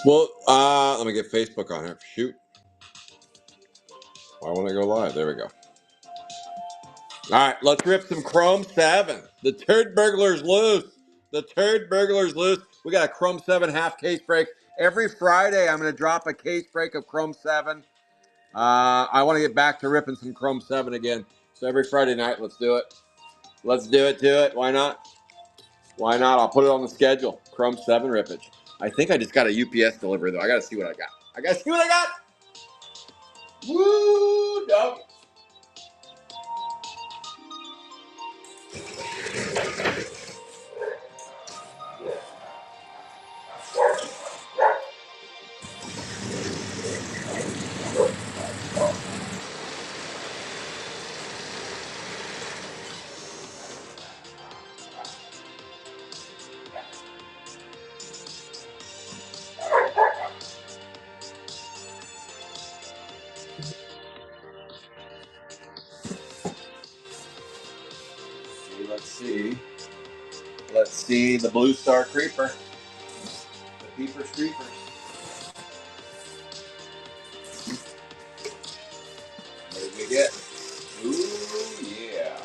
Well, let me get Facebook on here. Shoot. Why won't I go live? There we go. All right, let's rip some Chrome 7. The turd burglar's loose. The turd burglar's loose. We got a Chrome 7 half case break. Every Friday, I'm going to drop a case break of Chrome 7. I want to get back to ripping some Chrome 7 again. So every Friday night, let's do it. Let's do it. Why not? Why not? I'll put it on the schedule. Chrome 7 rippage. I think I just got a UPS delivery, though. I got to see what I got. I got to see what I got. Woo, dog. Let's see the Blue Star Creeper. The Peepers Creepers. What did we get? Ooh, yeah.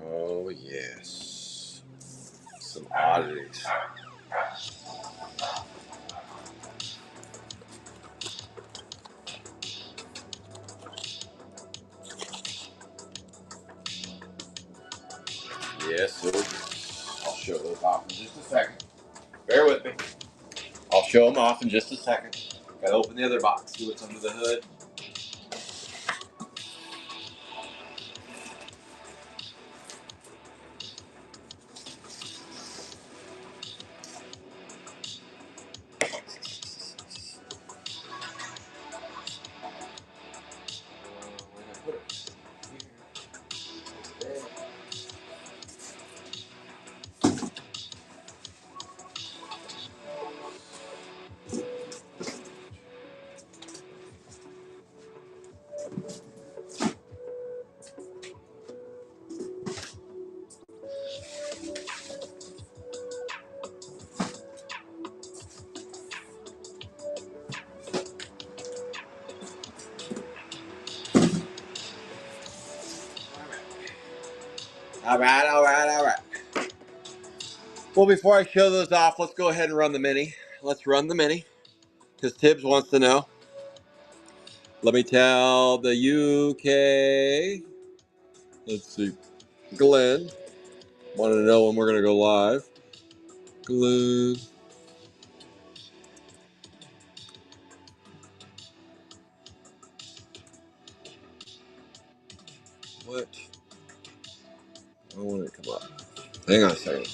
Oh, yes. Some oddities. Yes, sir. I'll show those off in just a second. Bear with me. I'll show them off in just a second. Gotta open the other box, see what's under the hood. All right. Well, before I show those off, let's go ahead and run the mini. Let's run the mini, because Tibbs wants to know. Let me tell the UK. Let's see. Glenn wanted to know when we're going to go live. Glenn. What? I don't want it to come up. Hang on a second.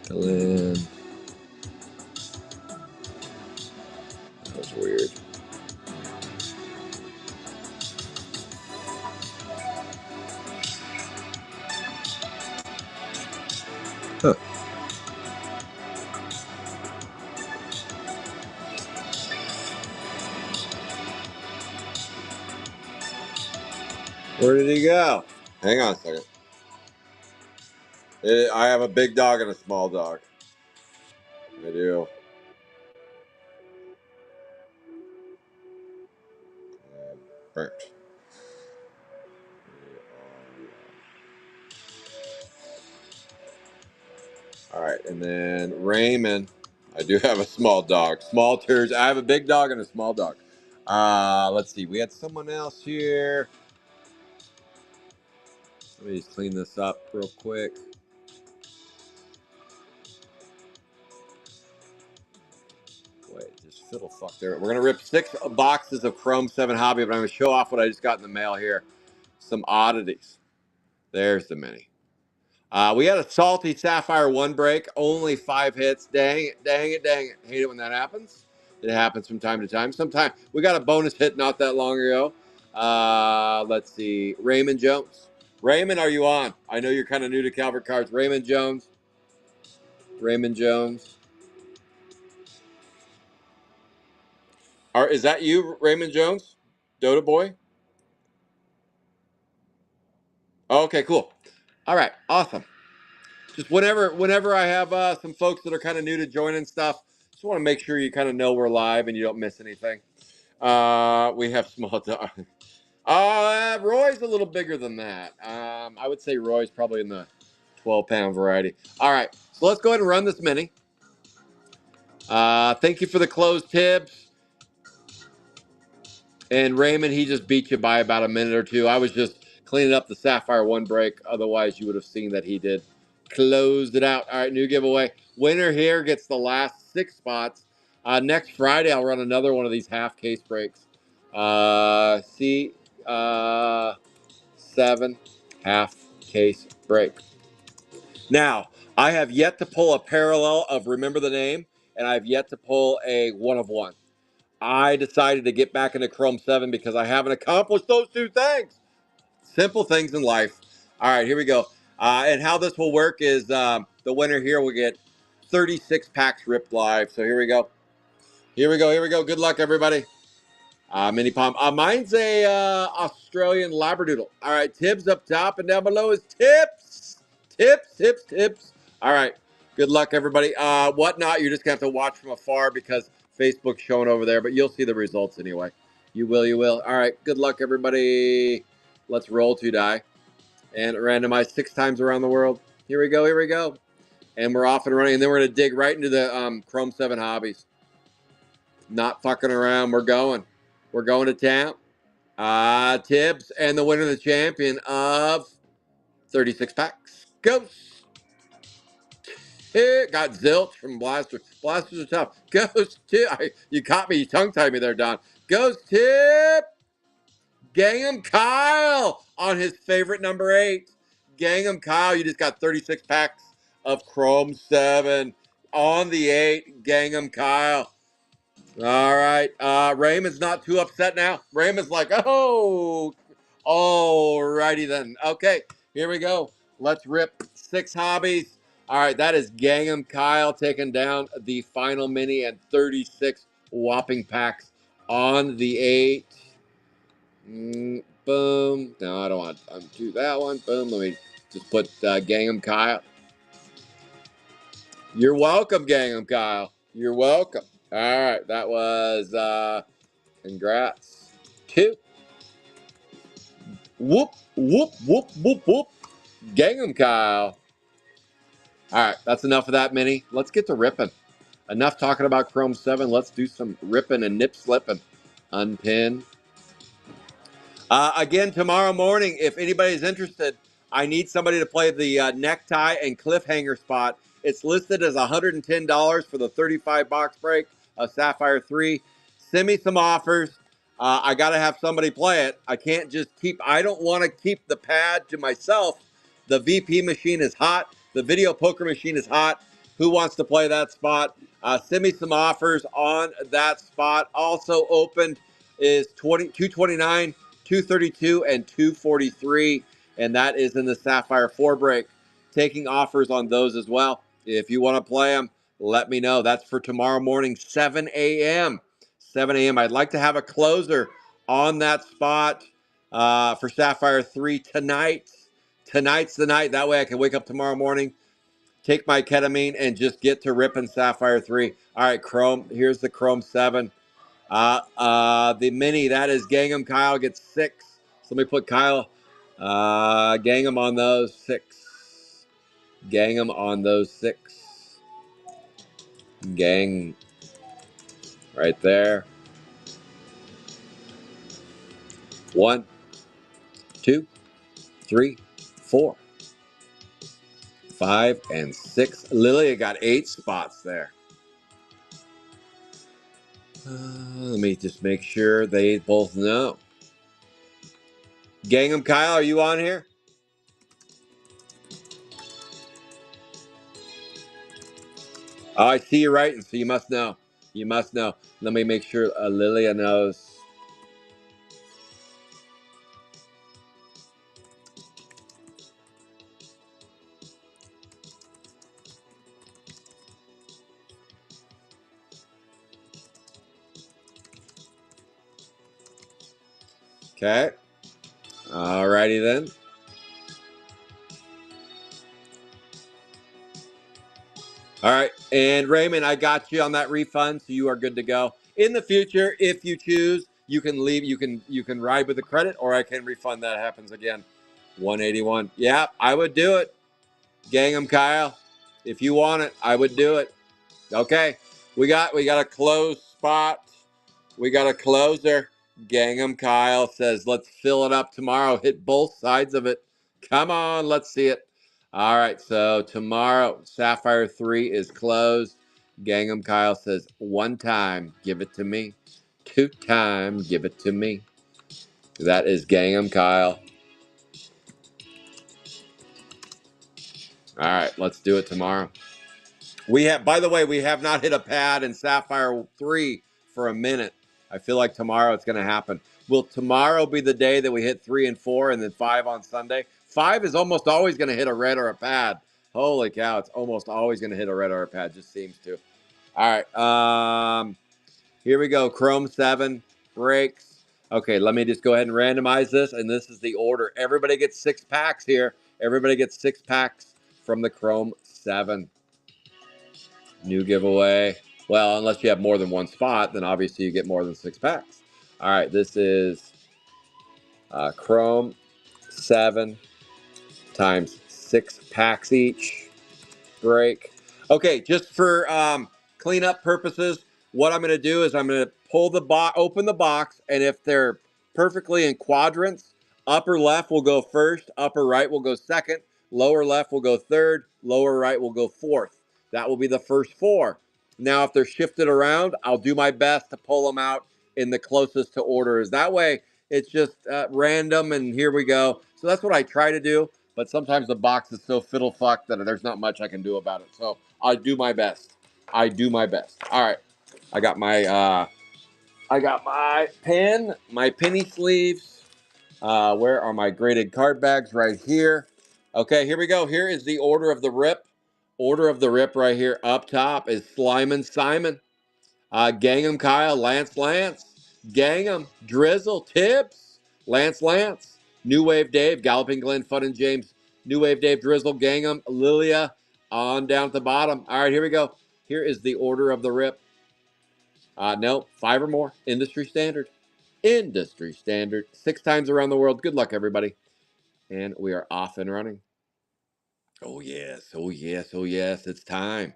Glenn. That was weird. Huh. Where did he go? Hang on a second. I have a big dog and a small dog. I do. Burnt. All right, and then Raymond. I do have a small dog. Small turds. I have a big dog and a small dog. Let's see. We had someone else here. Let me just clean this up real quick. Wait, just fiddle fuck there. We're gonna rip 6 boxes of Chrome 7 Hobby, but I'm gonna show off what I just got in the mail here. Some oddities. There's the mini. We had a salty Sapphire 1 break, only 5 hits. Dang it. Hate it when that happens. It happens from time to time. Sometimes we got a bonus hit not that long ago. Let's see. Raymond Jones. Raymond, are you on? I know you're kind of new to Calvert Cards. Raymond Jones. Raymond Jones. Is that you, Raymond Jones? Dota boy? Oh, okay, cool. All right, awesome. Just whenever I have some folks that are kind of new to joining stuff, just want to make sure you kind of know we're live and you don't miss anything. We have small dog. Roy's a little bigger than that. I would say Roy's probably in the 12-pound variety. All right, so let's go ahead and run this mini. Thank you for the closed tips. And Raymond, he just beat you by about a minute or two. I was just cleaning up the Sapphire one break. Otherwise, you would have seen that he did. Closed it out. All right, new giveaway. Winner here gets the last 6 spots. Next Friday, I'll run another one of these half case breaks. C7 half case break. Now, I have yet to pull a parallel of Remember the Name, and I've yet to pull a 1 of 1. I decided to get back into Chrome 7 because I haven't accomplished those 2 things. Simple things in life. All right, here we go. And how this will work is the winner here will get 36 packs ripped live. So here we go. Here we go. Here we go. Good luck, everybody. Mini Palm. Mine's a Australian Labradoodle. All right, Tibbs up top and down below is Tips. Tips, tips, tips. All right. Good luck, everybody. Whatnot, you're just going to have to watch from afar because Facebook's showing over there, but you'll see the results anyway. You will, you will. All right. Good luck, everybody. Let's roll 2 die and randomize 6 times around the world. Here we go. Here we go. And we're off and running. And then we're going to dig right into the Chrome 7 hobbies. Not fucking around. We're going. We're going to town. Tibbs and the winner, the champion of 36 packs. Ghost. Got zilch from Blaster. Blasters are tough. Ghost Tip. You caught me. You tongue-tied me there, Don. Ghost Tip. Gangham Kyle on his favorite number 8. Gangham Kyle, you just got 36 packs of Chrome 7 on the 8. Gangham Kyle. All right. Raymond's not too upset now. Raymond's like, oh, all righty then. Okay, here we go. Let's rip 6 hobbies. All right, that is Gangham Kyle taking down the final mini and 36 whopping packs on the 8. Boom. No, I don't want to undo that one. Boom. Let me just put Gangham Kyle. You're welcome, Gangham Kyle. You're welcome. All right, that was congrats. 2. Whoop, whoop, whoop, whoop, whoop. Gangham Kyle. All right, that's enough of that mini. Let's get to ripping. Enough talking about Chrome 7. Let's do some ripping and nip slipping. Unpin. Again, tomorrow morning, if anybody's interested, I need somebody to play the necktie and cliffhanger spot. It's listed as $110 for the 35 box break of Sapphire 3. Send me some offers. I got to have somebody play it. I can't just I don't want to keep the pad to myself. The VP machine is hot. The video poker machine is hot. Who wants to play that spot? Send me some offers on that spot. Also opened is 229, 232, and 243, and that is in the Sapphire 4 break. Taking offers on those as well. If you want to play them, let me know. That's for tomorrow morning, 7 a.m. 7 a.m. I'd like to have a closer on that spot for Sapphire 3 tonight. Tonight's the night. That way I can wake up tomorrow morning, take my ketamine, and just get to ripping Sapphire 3. All right, Chrome. Here's the Chrome 7. The mini, that is Gangham Kyle gets 6. So let me put Kyle, Gangham on those 6. Gangham on those 6. Gang right there. 1, 2, 3, 4, 5, and 6. Lilia got 8 spots there. Let me just make sure they both know. Gangham Kyle, are you on here? Oh, I see you writing, so you must know. You must know. Let me make sure Lilia knows. Okay. All righty then. All right. And Raymond, I got you on that refund, so you are good to go. In the future, if you choose, you can leave. You can ride with the credit, or I can refund that. Happens again. 181. Yeah, I would do it. Gangham Kyle. If you want it, I would do it. Okay. We got a closed spot. We got a closer. Gangham Kyle says, let's fill it up tomorrow. Hit both sides of it. Come on, let's see it. All right, so tomorrow, Sapphire 3 is closed. Gangham Kyle says, one time, give it to me. Two time, give it to me. That is Gangham Kyle. All right, let's do it tomorrow. We have, by the way, we have not hit a pad in Sapphire 3 for a minute. I feel like tomorrow it's going to happen. Will tomorrow be the day that we hit 3 and 4 and then 5 on Sunday? 5 is almost always going to hit a red or a pad. Holy cow, it's almost always going to hit a red or a pad. Just seems to. All right. Here we go. Chrome 7 breaks. Okay, let me just go ahead and randomize this. And this is the order. Everybody gets 6 packs here. Everybody gets 6 packs from the Chrome 7. New giveaway. Well, unless you have more than one spot, then obviously you get more than 6 packs. All right, this is Chrome 7 times 6 packs each. Break. Okay, just for cleanup purposes, what I'm going to do is I'm going to pull the box, open the box, and if they're perfectly in quadrants, upper left will go first, upper right will go second, lower left will go third, lower right will go fourth. That will be the first 4. Now, if they're shifted around, I'll do my best to pull them out in the closest to orders. That way, it's just random, and here we go. So that's what I try to do. But sometimes the box is so fiddle fuck that there's not much I can do about it. So I do my best. I do my best. All right, I got my pen, my penny sleeves. Where are my graded card bags? Right here. Okay, here we go. Here is the order of the rip. Order of the rip right here. Up top is Slyman Simon. Gangham Kyle, Lance, Gangham, Drizzle, Tibbs, Lance, New Wave Dave, Galloping Glenn, Fun and James, New Wave Dave, Drizzle, Gangham, Lilia, on down at the bottom. All right, here we go. Here is the order of the rip. No, 5 or more, industry standard. Industry standard. 6 times around the world. Good luck, everybody. And we are off and running. Oh, yes, oh, yes, oh, yes, it's time.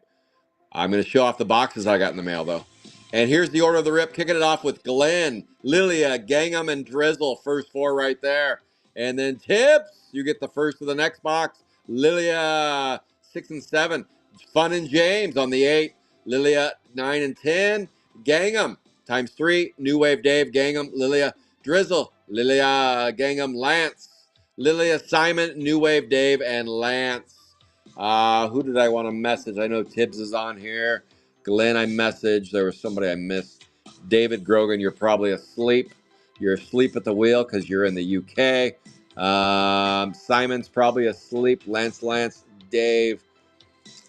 I'm going to show off the boxes I got in the mail, though. And here's the order of the rip, kicking it off with Glenn, Lilia, Gangham, and Drizzle. First 4 right there. And then Tips, you get the first of the next box. Lilia, 6 and 7. Fun and James on the 8. Lilia, 9 and 10. Gangham, times 3. New Wave Dave, Gangham, Lilia, Drizzle. Lilia, Gangham, Lance. Lilia, Simon, New Wave Dave, and Lance. Who did I want to message? I know Tibbs is on here. Glenn, I messaged. There was somebody I missed. David Grogan, you're probably asleep. You're asleep at the wheel because you're in the UK. Simon's probably asleep. Lance, Dave.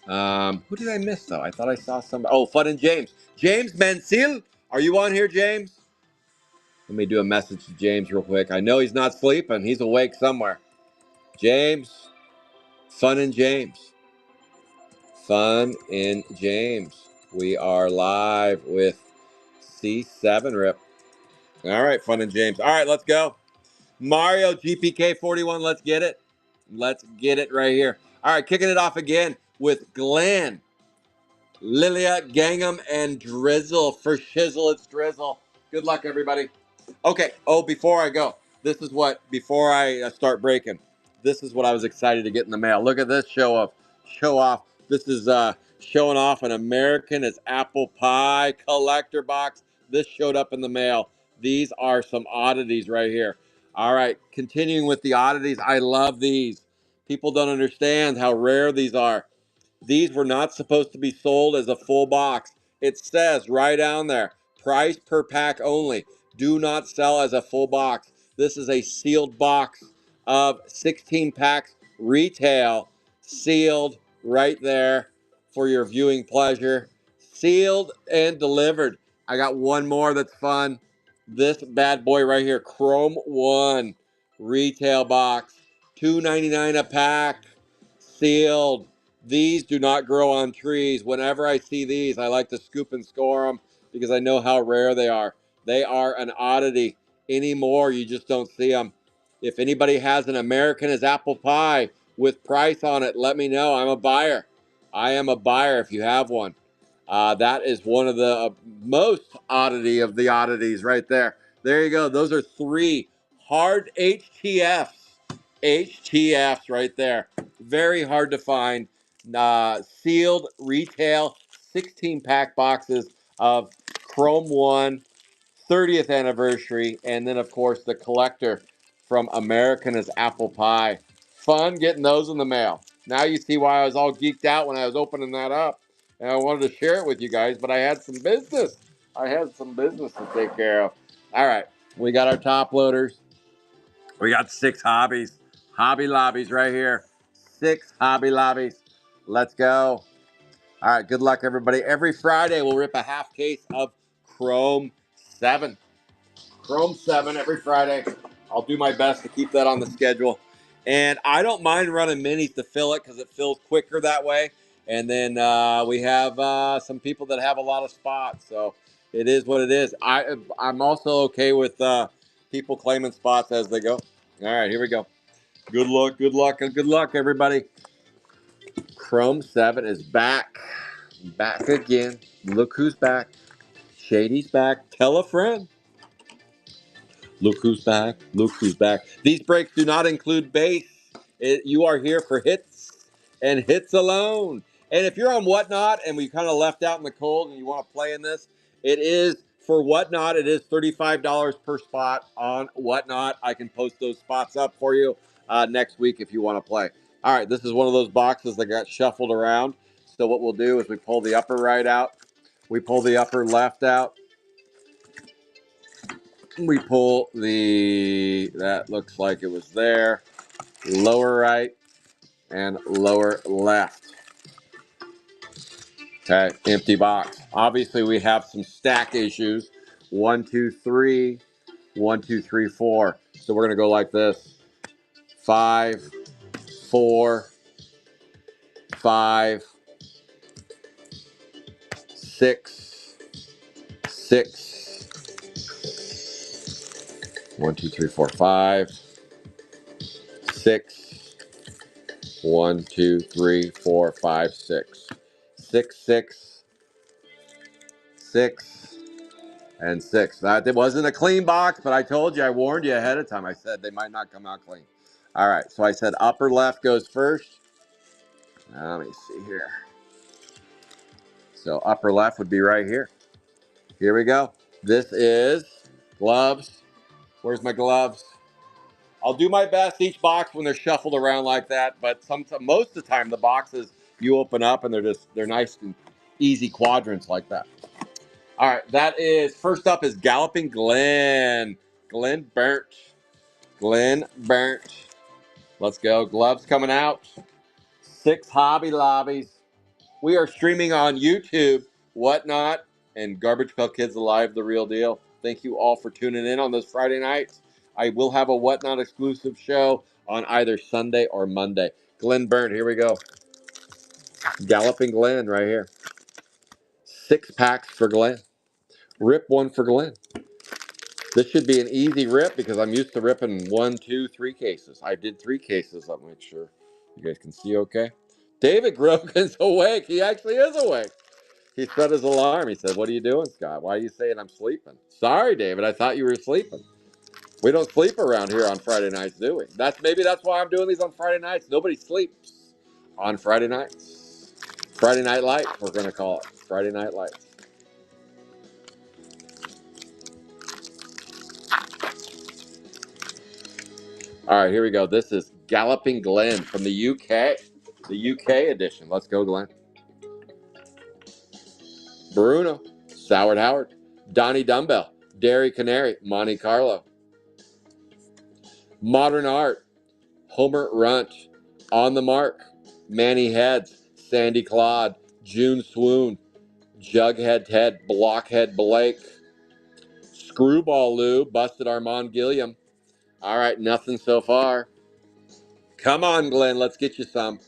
Who did I miss, though? I thought I saw somebody. Oh, Fun and James. James Mancil, are you on here, James? Let me do a message to James real quick. I know he's not sleeping. He's awake somewhere. James, Fun and James. Fun in James. We are live with C7 Rip. All right, Fun in James. All right, let's go. Mario GPK 41. Let's get it. Let's get it right here. All right, kicking it off again with Glenn, Lilia, Gangham, and Drizzle. For Shizzle, it's Drizzle. Good luck, everybody. Okay. Oh, before I go, before I start breaking, this is what I was excited to get in the mail. Look at this show off. This is showing off an American as apple pie collector box. This showed up in the mail. These are some oddities right here. All right. Continuing with the oddities. I love these. People don't understand how rare these are. These were not supposed to be sold as a full box. It says right down there, price per pack only. Do not sell as a full box. This is a sealed box of 16 packs retail, sealed right there for your viewing pleasure. Sealed and delivered. I got one more that's fun. This bad boy right here, Chrome 1 retail box, $2.99 a pack, sealed. These do not grow on trees. Whenever I see these, I like to scoop and score them because I know how rare they are. They are an oddity. Anymore, you just don't see them. If anybody has an American as apple pie with price on it, let me know. I'm a buyer. I am a buyer if you have one. That is one of the most oddity of the oddities right there. There you go. Those are 3 hard HTFs. HTFs right there. Very hard to find. Sealed retail 16-pack boxes of Chrome 1 30th anniversary. And then, of course, the collector from American is Apple Pie. Fun getting those in the mail. Now you see why I was all geeked out when I was opening that up. And I wanted to share it with you guys, but I had some business. I had some business to take care of. All right, we got our top loaders. We got 6 hobbies. Hobby lobbies right here. 6 hobby lobbies. Let's go. All right, good luck, everybody. Every Friday, we'll rip a half case of Chrome 7. Chrome 7 every Friday. I'll do my best to keep that on the schedule. And I don't mind running minis to fill it because it fills quicker that way. And then we have some people that have a lot of spots. So it is what it is. I'm also okay with people claiming spots as they go. All right, here we go. Good luck, good luck, and good luck, everybody. Chrome 7 is back. Back again. Look who's back. Shady's back. Tell a friend. Look who's back. Look who's back. These breaks do not include base. You are here for hits and hits alone. And if you're on Whatnot and we kind of left out in the cold and you want to play in this, it is for Whatnot. It is $35 per spot on Whatnot. I can post those spots up for you next week if you want to play. All right, this is one of those boxes that got shuffled around. So what we'll do is we pull the upper right out. We pull the upper left out. We pull that looks like it was there, lower right and lower left. Okay, empty box. Obviously, we have some stack issues. 1, 2, 3, 1, 2, 3, 4. So we're gonna go like this: 5, 4, 5, 6, 6. 1, 2, 3, 4, 5, 6. 1, 2, 3, 4, 5, 6. 6, 6, 6, and 6. That it wasn't a clean box, but I told you, I warned you ahead of time. I said they might not come out clean. All right, so I said upper left goes first. Now, let me see here. So upper left would be right here. Here we go. This is gloves. Where's my gloves? I'll do my best each box when they're shuffled around like that, but most of the time the boxes you open up and they're nice and easy quadrants like that. All right, that is first up is Galloping Glen. Glen Burnt. Glen Burnt. Let's go. Gloves coming out. 6 Hobby Lobbies. We are streaming on YouTube, Whatnot, and Garbage Pail Kids Alive, the real deal. Thank you all for tuning in on those Friday nights. I will have a Whatnot exclusive show on either Sunday or Monday. Glen Burnt, here we go. Galloping Glen right here. 6 packs for Glen. Rip one for Glen. This should be an easy rip because I'm used to ripping 1, 2, 3 cases. I did 3 cases. I'll make sure you guys can see okay. David Grogan's awake. He actually is awake. He set his alarm. He said, "What are you doing, Scott? Why are you saying I'm sleeping?" Sorry, David. I thought you were sleeping. We don't sleep around here on Friday nights, do we? Maybe that's why I'm doing these on Friday nights. Nobody sleeps on Friday nights. Friday Night Lights, we're going to call it. Friday Night Lights. All right, here we go. This is Galloping Glen from the UK. The UK edition. Let's go, Glen. Bruno. Soward Howard. Donnie Dumbbell. Derry Canary. Monte Carlo. Modern Art. Homer Runt. On the Mark. Manny Heads. Sandy Claude. June Swoon. Jughead Ted. Blockhead Blake. Screwball Lou busted Armand Gilliam. All right, nothing so far. Come on, Glenn, let's get you some.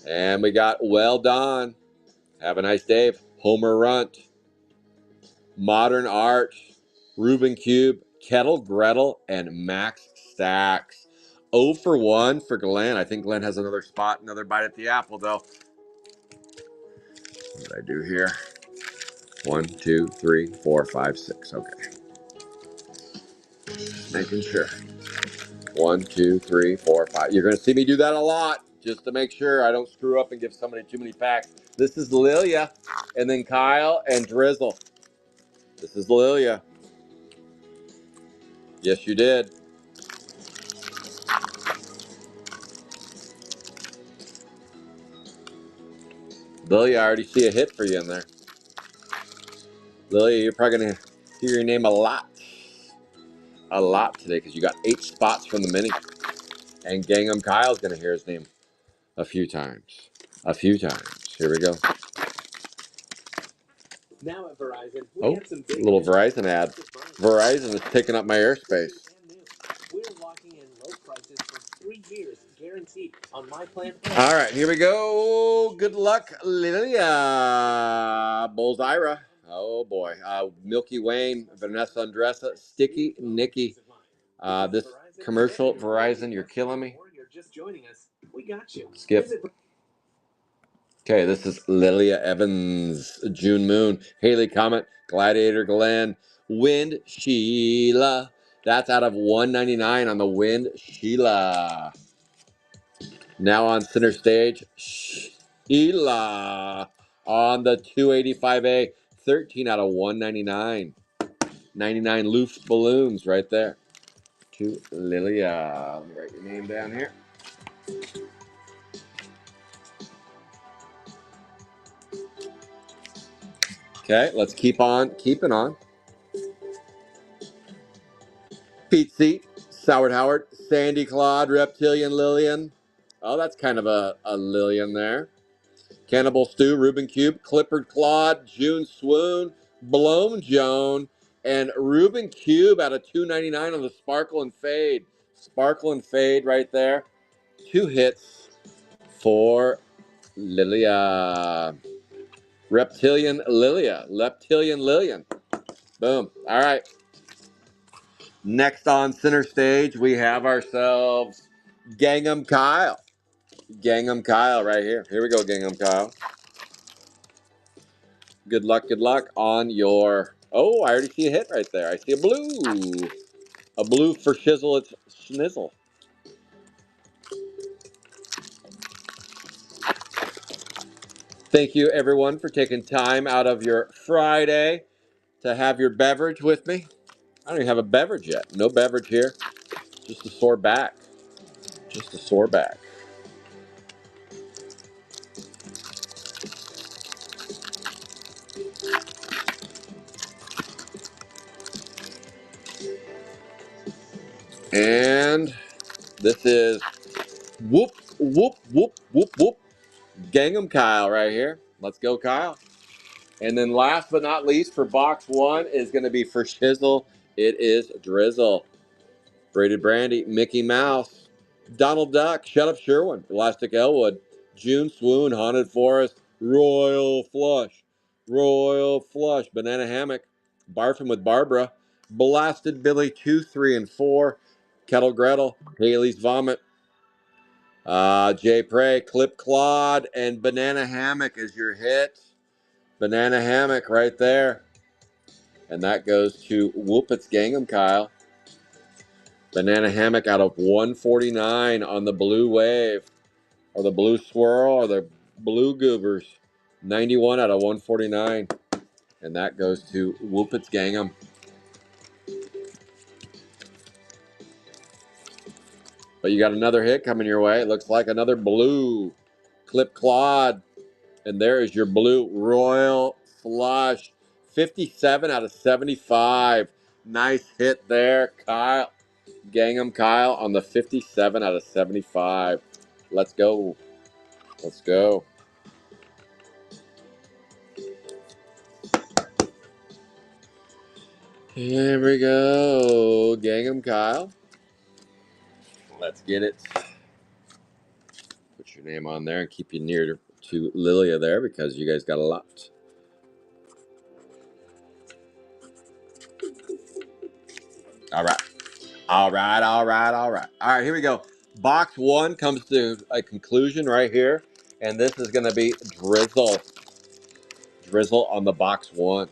And we got Well Done. Have a nice day. Homer Runt. Modern Art. Ruben Cube. Kettle Gretel. And Max Stacks. 0 for 1 for Glenn. I think Glenn has another spot, another bite at the apple, though. What did I do here? 1, 2, 3, 4, 5, 6. Okay. Making sure. 1, 2, 3, 4, 5. You're going to see me do that a lot just to make sure I don't screw up and give somebody too many packs. This is Lilia, and then Kyle and Drizzle. This is Lilia. Yes, you did. Lilia, I already see a hit for you in there. Lilia, you're probably going to hear your name a lot. A lot today because you got 8 spots from the mini. And Gangnam Kyle's going to hear his name a few times. A few times. Here we go. Now at Verizon, we have some big little Verizon ad. Verizon is picking up my airspace. We're locking in low prices for 3 years, guaranteed on my plan. All right, here we go. Good luck, Lilia. Bullsira. Oh boy. Milky Wayne, Vanessa Andressa, Sticky Nicky. This commercial, Verizon, you're killing me. Skip. Okay, this is Lilia Evans, June Moon, Haley Comet, Gladiator Glenn, Wind Sheila. That's out of 199 on the Wind Sheila. Now on center stage, Sheila on the 285A, 13 out of 199. 99 loose balloons right there. To Lilia. Let me write your name down here. Okay, let's keep on keeping on. Pete Seat, Sourd Howard, Sandy Claude, Reptilian Lillian. Oh, that's kind of a Lillian there. Cannibal Stew, Ruben Cube, Clifford Claude, June Swoon, Blown Joan, and Ruben Cube out of 299 on the Sparkle and Fade. Sparkle and Fade right there. 2 hits for Lilia. Reptilian Lilia. Leptilian Lillian. Boom. All right. Next on center stage, we have ourselves Gangnam Kyle. Gangnam Kyle right here. Here we go, Gangnam Kyle. Good luck on your... Oh, I already see a hit right there. I see a blue. A blue for Shizzle, it's Schnizzle. Thank you, everyone, for taking time out of your Friday to have your beverage with me. I don't even have a beverage yet. No beverage here. Just a sore back. Just a sore back. And this is whoop, whoop, whoop, whoop, whoop. Gangnam Kyle right here. Let's go, Kyle. And then last but not least for box 1 is going to be for Shizzle. It is Drizzle. Braided Brandy, Mickey Mouse, Donald Duck, Shut Up Sherwin, Elastic Elwood, June Swoon, Haunted Forest, Royal Flush, Banana Hammock, Barfing with Barbara, Blasted Billy 2, 3, and 4, Kettle Gretel, Haley's Vomit, Jay Prey, Clip Claude, and Banana Hammock is your hit. Banana Hammock right there. And that goes to Whoop It's Gangnam Kyle. Banana Hammock out of 149 on the Blue Wave. Or the Blue Swirl or the Blue Goobers. 91 out of 149. And that goes to Whoop It's Gangnam. But you got another hit coming your way. It looks like another blue. Clip Claude. And there is your blue Royal Flush. 57 out of 75. Nice hit there, Kyle. Gangnam Kyle on the 57 out of 75. Let's go. Let's go. Here we go. Gang 'em, Kyle. Let's get it. Put your name on there and keep you near to Lilia there because you guys got a lot. All right. All right, all right, all right. All right, here we go. Box one comes to a conclusion right here, and this is going to be Drizzle. Drizzle on the box one.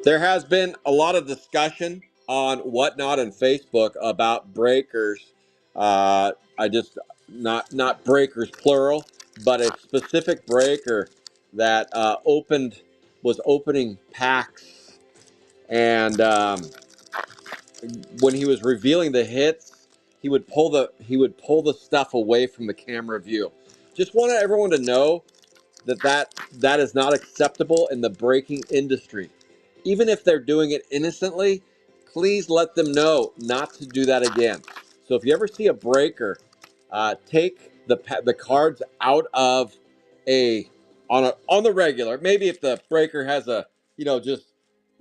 There has been a lot of discussion on Whatnot and Facebook about breakers. I just not breakers plural, but a specific breaker that was opening packs, and when he was revealing the hits, he would pull the stuff away from the camera view. Just wanted everyone to know that is not acceptable in the breaking industry. Even if they're doing it innocently, please let them know not to do that again. So if you ever see a breaker, take the cards out of on the regular. Maybe if the breaker has just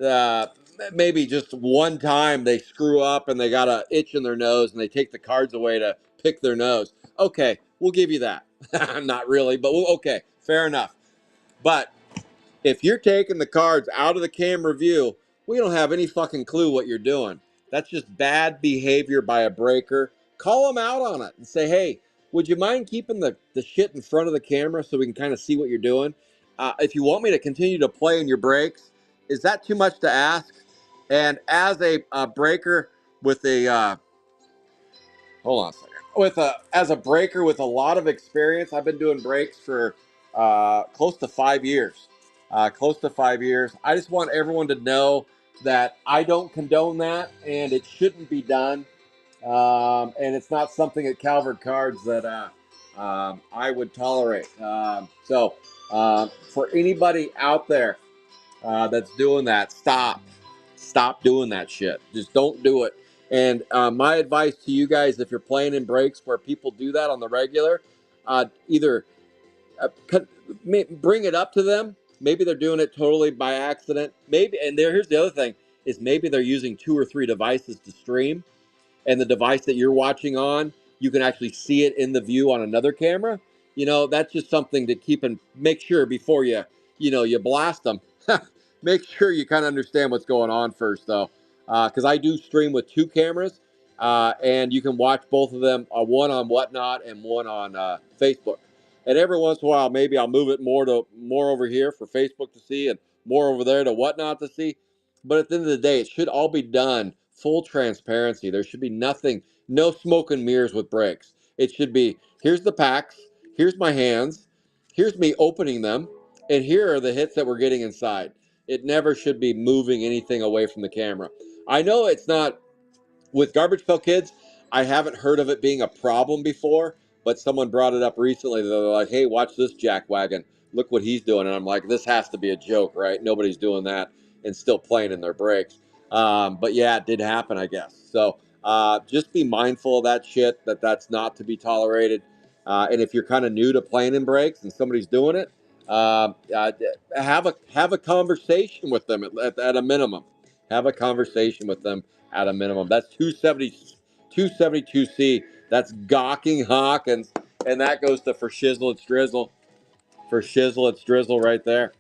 uh, maybe just one time they screw up and they got a itch in their nose and they take the cards away to pick their nose. Okay, we'll give you that. Not really, but okay, fair enough. But if you're taking the cards out of the camera view, we don't have any fucking clue what you're doing. That's just bad behavior by a breaker. Call them out on it and say, hey, would you mind keeping the shit in front of the camera so we can kind of see what you're doing? If you want me to continue to play in your breaks, is that too much to ask? And as a breaker with hold on a second. As a breaker with a lot of experience, I've been doing breaks for close to 5 years. Close to 5 years. I just want everyone to know that I don't condone that, and it shouldn't be done. And it's not something at Calvert Cards that I would tolerate. For anybody out there that's doing that, stop doing that shit. Just don't do it. And my advice to you guys, if you're playing in breaks where people do that on the regular, either bring it up to them. Maybe they're doing it totally by accident. Here's the other thing: is maybe they're using 2 or 3 devices to stream, and the device that you're watching on, you can actually see it in the view on another camera. That's just something to keep and make sure before you blast them. Make sure you kind of understand what's going on first, though, because I do stream with 2 cameras, and you can watch both of them, one on Whatnot and one on Facebook. And every once in a while, maybe I'll move it more over here for Facebook to see, and more over there to Whatnot to see. But at the end of the day, it should all be done full transparency. There should be no smoke and mirrors with breaks. It should be, here's the packs, here's my hands, here's me opening them, and here are the hits that we're getting inside. It never should be moving anything away from the camera. I know it's not with Garbage Pail Kids. I haven't heard of it being a problem before, but someone brought it up recently. They're like, hey, watch this jackwagon. Look what he's doing. And I'm like, this has to be a joke, right? Nobody's doing that and still playing in their breaks. But yeah, it did happen, I guess. So just be mindful of that shit, that's not to be tolerated. And if you're kind of new to playing in breaks and somebody's doing it, have a conversation with them at a minimum. Have a conversation with them at a minimum. That's 272C. That's gawking Hawkins, and that goes to for shizzle it's drizzle. For shizzle it's drizzle right there.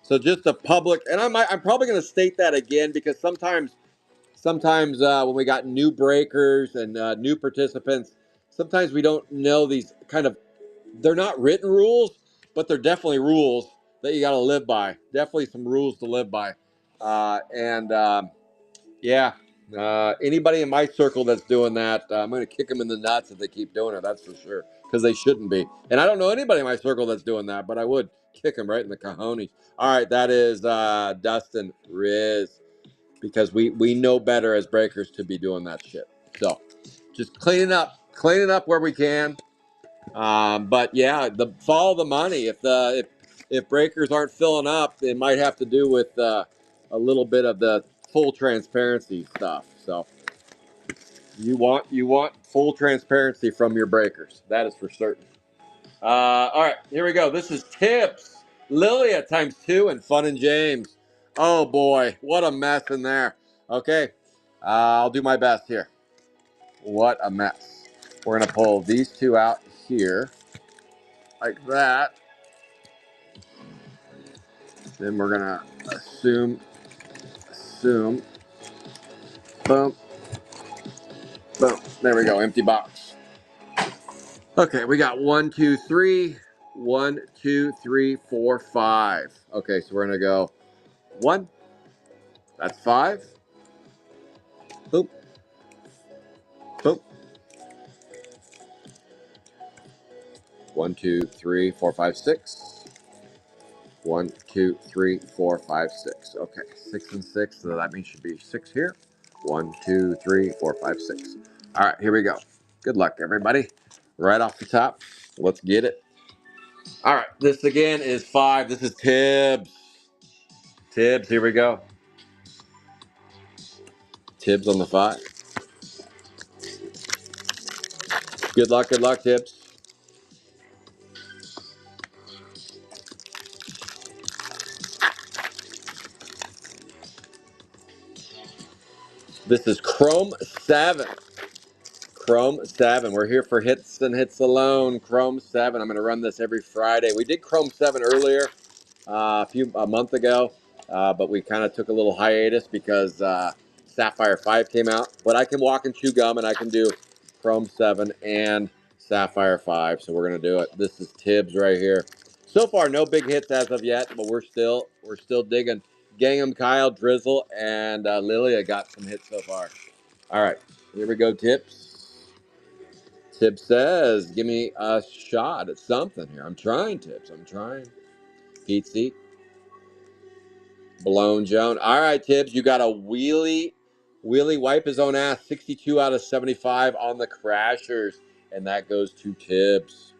So just a public, and I'm probably going to state that again because sometimes when we got new breakers and new participants, sometimes we don't know these kind of, they're not written rules, but they're definitely rules that you got to live by. Definitely some rules to live by. And yeah, anybody in my circle that's doing that, I'm going to kick them in the nuts if they keep doing it. That's for sure, because they shouldn't be. And I don't know anybody in my circle that's doing that, but I would kick them right in the cojones. All right, that is Dustin Riz, because we know better as breakers to be doing that shit. So just cleaning up where we can. But yeah, follow the money. If breakers aren't filling up, it might have to do with a little bit of the full transparency stuff. So you want full transparency from your breakers. That is for certain. All right, here we go. This is Tips. Lilia times 2 and Fun and James. Oh boy, what a mess in there. Okay, I'll do my best here. What a mess. We're going to pull these two out here like that. Then we're going to assume, boom, boom. There we go, empty box. Okay, we got 1, 2, 3. 1, 2, 3, 4, 5. Okay, so we're going to go 1. That's 5. Boom, boom. 1, 2, 3, 4, 5, 6. 1, 2, 3, 4, 5, 6. Okay, 6 and 6, so that means should be 6 here. 1, 2, 3, 4, 5, 6. All right, here we go. Good luck, everybody. Right off the top, let's get it. All right, this again is 5. This is Tibbs. Tibbs, here we go. Tibbs on the 5. Good luck, Tibbs. This is Chrome 7. Chrome 7. We're here for hits and hits alone. Chrome 7. I'm going to run this every Friday. We did Chrome 7 earlier, a month ago, but we kind of took a little hiatus because Sapphire 5 came out. But I can walk and chew gum, and I can do Chrome 7 and Sapphire 5. So we're going to do it. This is Tibbs right here. So far, no big hits as of yet, but we're still digging. Gangham, Kyle, Drizzle, and Lilia got some hits so far. All right, here we go, Tips. Tip says, give me a shot at something here. I'm trying, Tips. I'm trying. Pete Seat. Blown Joan. All right, Tibbs, you got a wheelie wipe his own ass. 62 out of 75 on the Crashers. And that goes to Tibbs.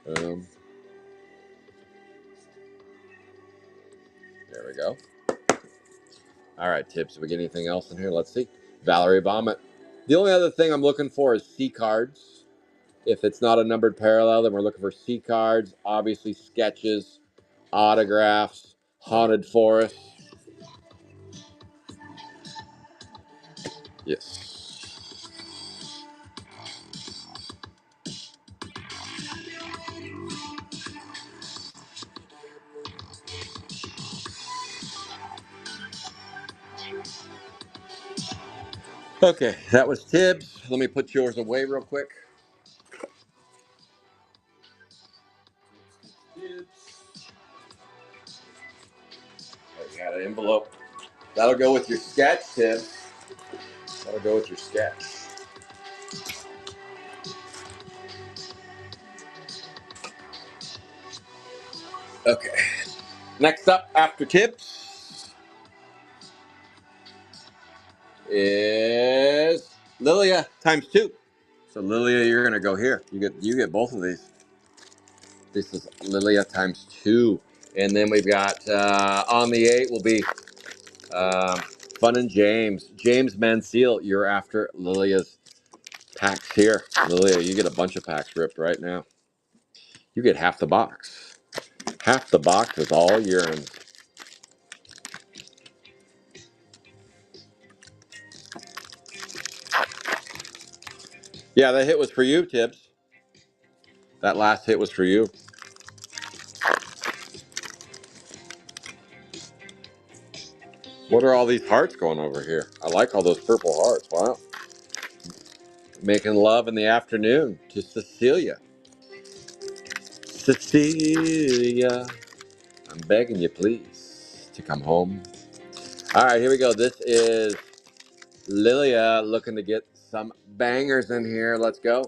There we go. All right, Tibbs, did we get anything else in here? Let's see. Valerie Vomit. The only other thing I'm looking for is C cards. If it's not a numbered parallel, then we're looking for C cards. Obviously, sketches, autographs, haunted forest. Yes. Okay, that was Tibbs. Let me put yours away real quick. I got an envelope. That'll go with your sketch, Tibbs. That'll go with your sketch. Okay. Next up after Tibbs is Lilia times 2. So Lilia, you're gonna go here. You get both of these. This is Lilia times 2, and then we've got on the 8 will be um, Fun and James. James Mansell, you're after Lilia's packs here. Lilia, you get a bunch of packs ripped right now. You get half the box. Half the box is all urine. Yeah, that hit was for you, Tibbs. That last hit was for you. What are all these hearts going over here? I like all those purple hearts. Wow. Making love in the afternoon to Cecilia. Cecilia, I'm begging you, please, to come home. All right, here we go. This is Lilia looking to get some bangers in here. Let's go.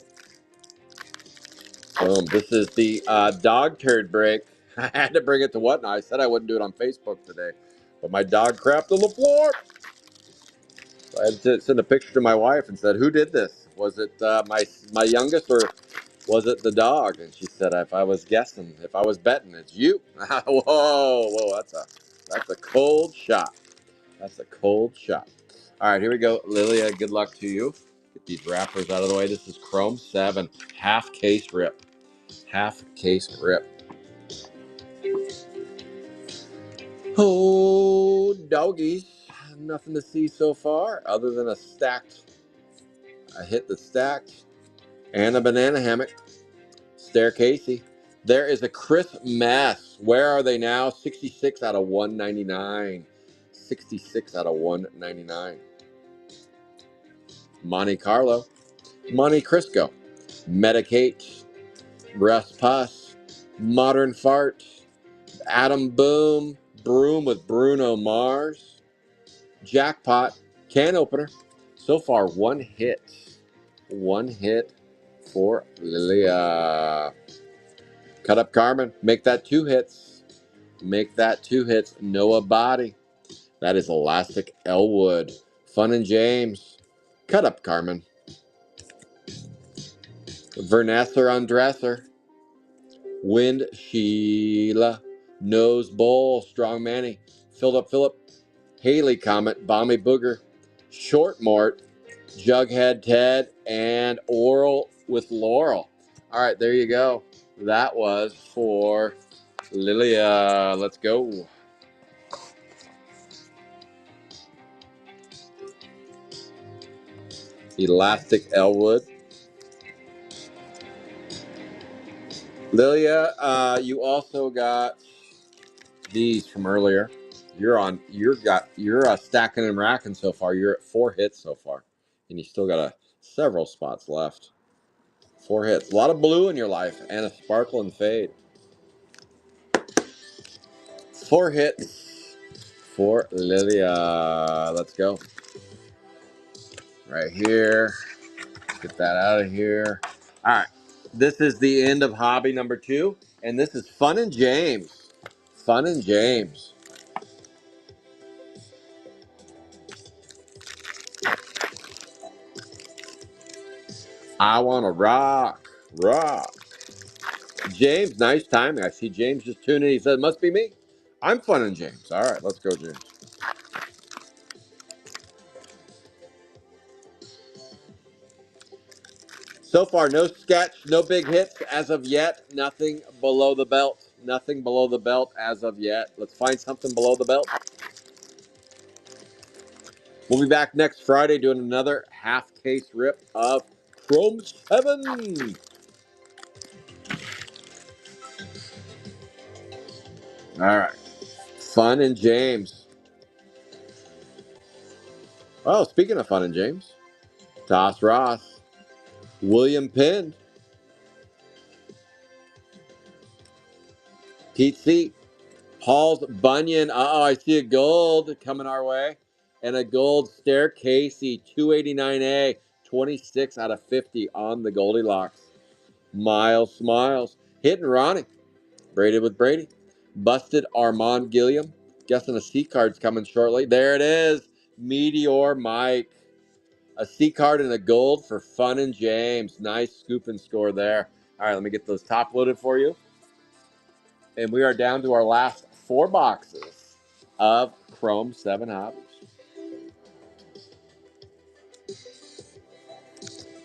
Boom. This is the dog turd break. I had to bring it to Whatnot. I said I wouldn't do it on Facebook today, but my dog crapped on the floor. So I had to send a picture to my wife and said, "Who did this? Was it my youngest or was it the dog?" And she said, "If I was guessing, if I was betting, it's you." Whoa! That's a cold shot. That's a cold shot. All right, here we go, Lilia. Good luck to you. these wrappers out of the way. This is Chrome 7, half case rip. Half case rip. Oh, doggies. Nothing to see so far other than a hit that's stacked, and a banana hammock. Staircasey. There is a Chris Mess. Where are they now? 66 out of 199. 66 out of 199. Monte Carlo. Monte Crisco. Medicate. Russ Puss. Modern Fart. Adam Boom. Broom with Bruno Mars. Jackpot. Can opener. So far, one hit. One hit for Lilia. Cut up Carmen. Make that 2 hits. Make that 2 hits. Noah Body. That is Elastic Elwood. Fun and James. Cut up Carmen. Vernesser Undresser. Wind Sheila. Nose Bowl. Strong Manny. Filled up Phillip. Haley Comet. Bomby Booger. Short Mort. Jughead Ted. And Oral with Laurel. All right, there you go. That was for Lilia. Let's go. Elastic Elwood. Lilia, you also got these from earlier. You're stacking and racking so far. You're at 4 hits so far, and you still got several spots left. 4 hits. A lot of blue in your life, and a sparkle and fade. 4 hits for Lilia. Let's go. Right here. Get that out of here. All right. This is the end of hobby number 2, and this is Fun and James. Fun and James. I want to rock. Rock. James, nice timing. I see James just tuned in. He said, must be me. I'm Fun and James. All right, let's go, James. So far, no sketch, no big hits as of yet. Nothing below the belt. Nothing below the belt as of yet. Let's find something below the belt. We'll be back next Friday doing another half case rip of Chrome 7. All right. Fun and James. Oh, speaking of Fun and James, Toss Ross, William Penn, Pete C, Paul's Bunyan. Uh-oh, I see a gold coming our way. And a gold Staircasey, 289A, 26 out of 50 on the Goldilocks. Miles Smiles. Hitting Ronnie. Braided with Brady. Busted Armand Gilliam. Guessing a C card's coming shortly. There it is. Meteor Mike. A C card and a gold for Fun and James. Nice scoop and score there. All right, let me get those top loaded for you. And we are down to our last 4 boxes of Chrome 7 Hobbies.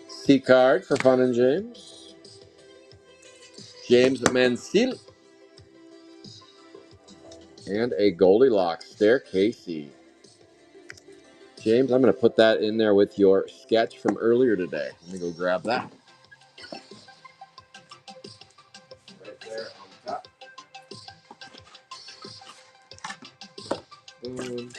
C card for Fun and James. James Mansell. And a Goldilocks Staircasey. James, I'm going to put that in there with your sketch from earlier today. Let me go grab that. Right there on the top. Boom.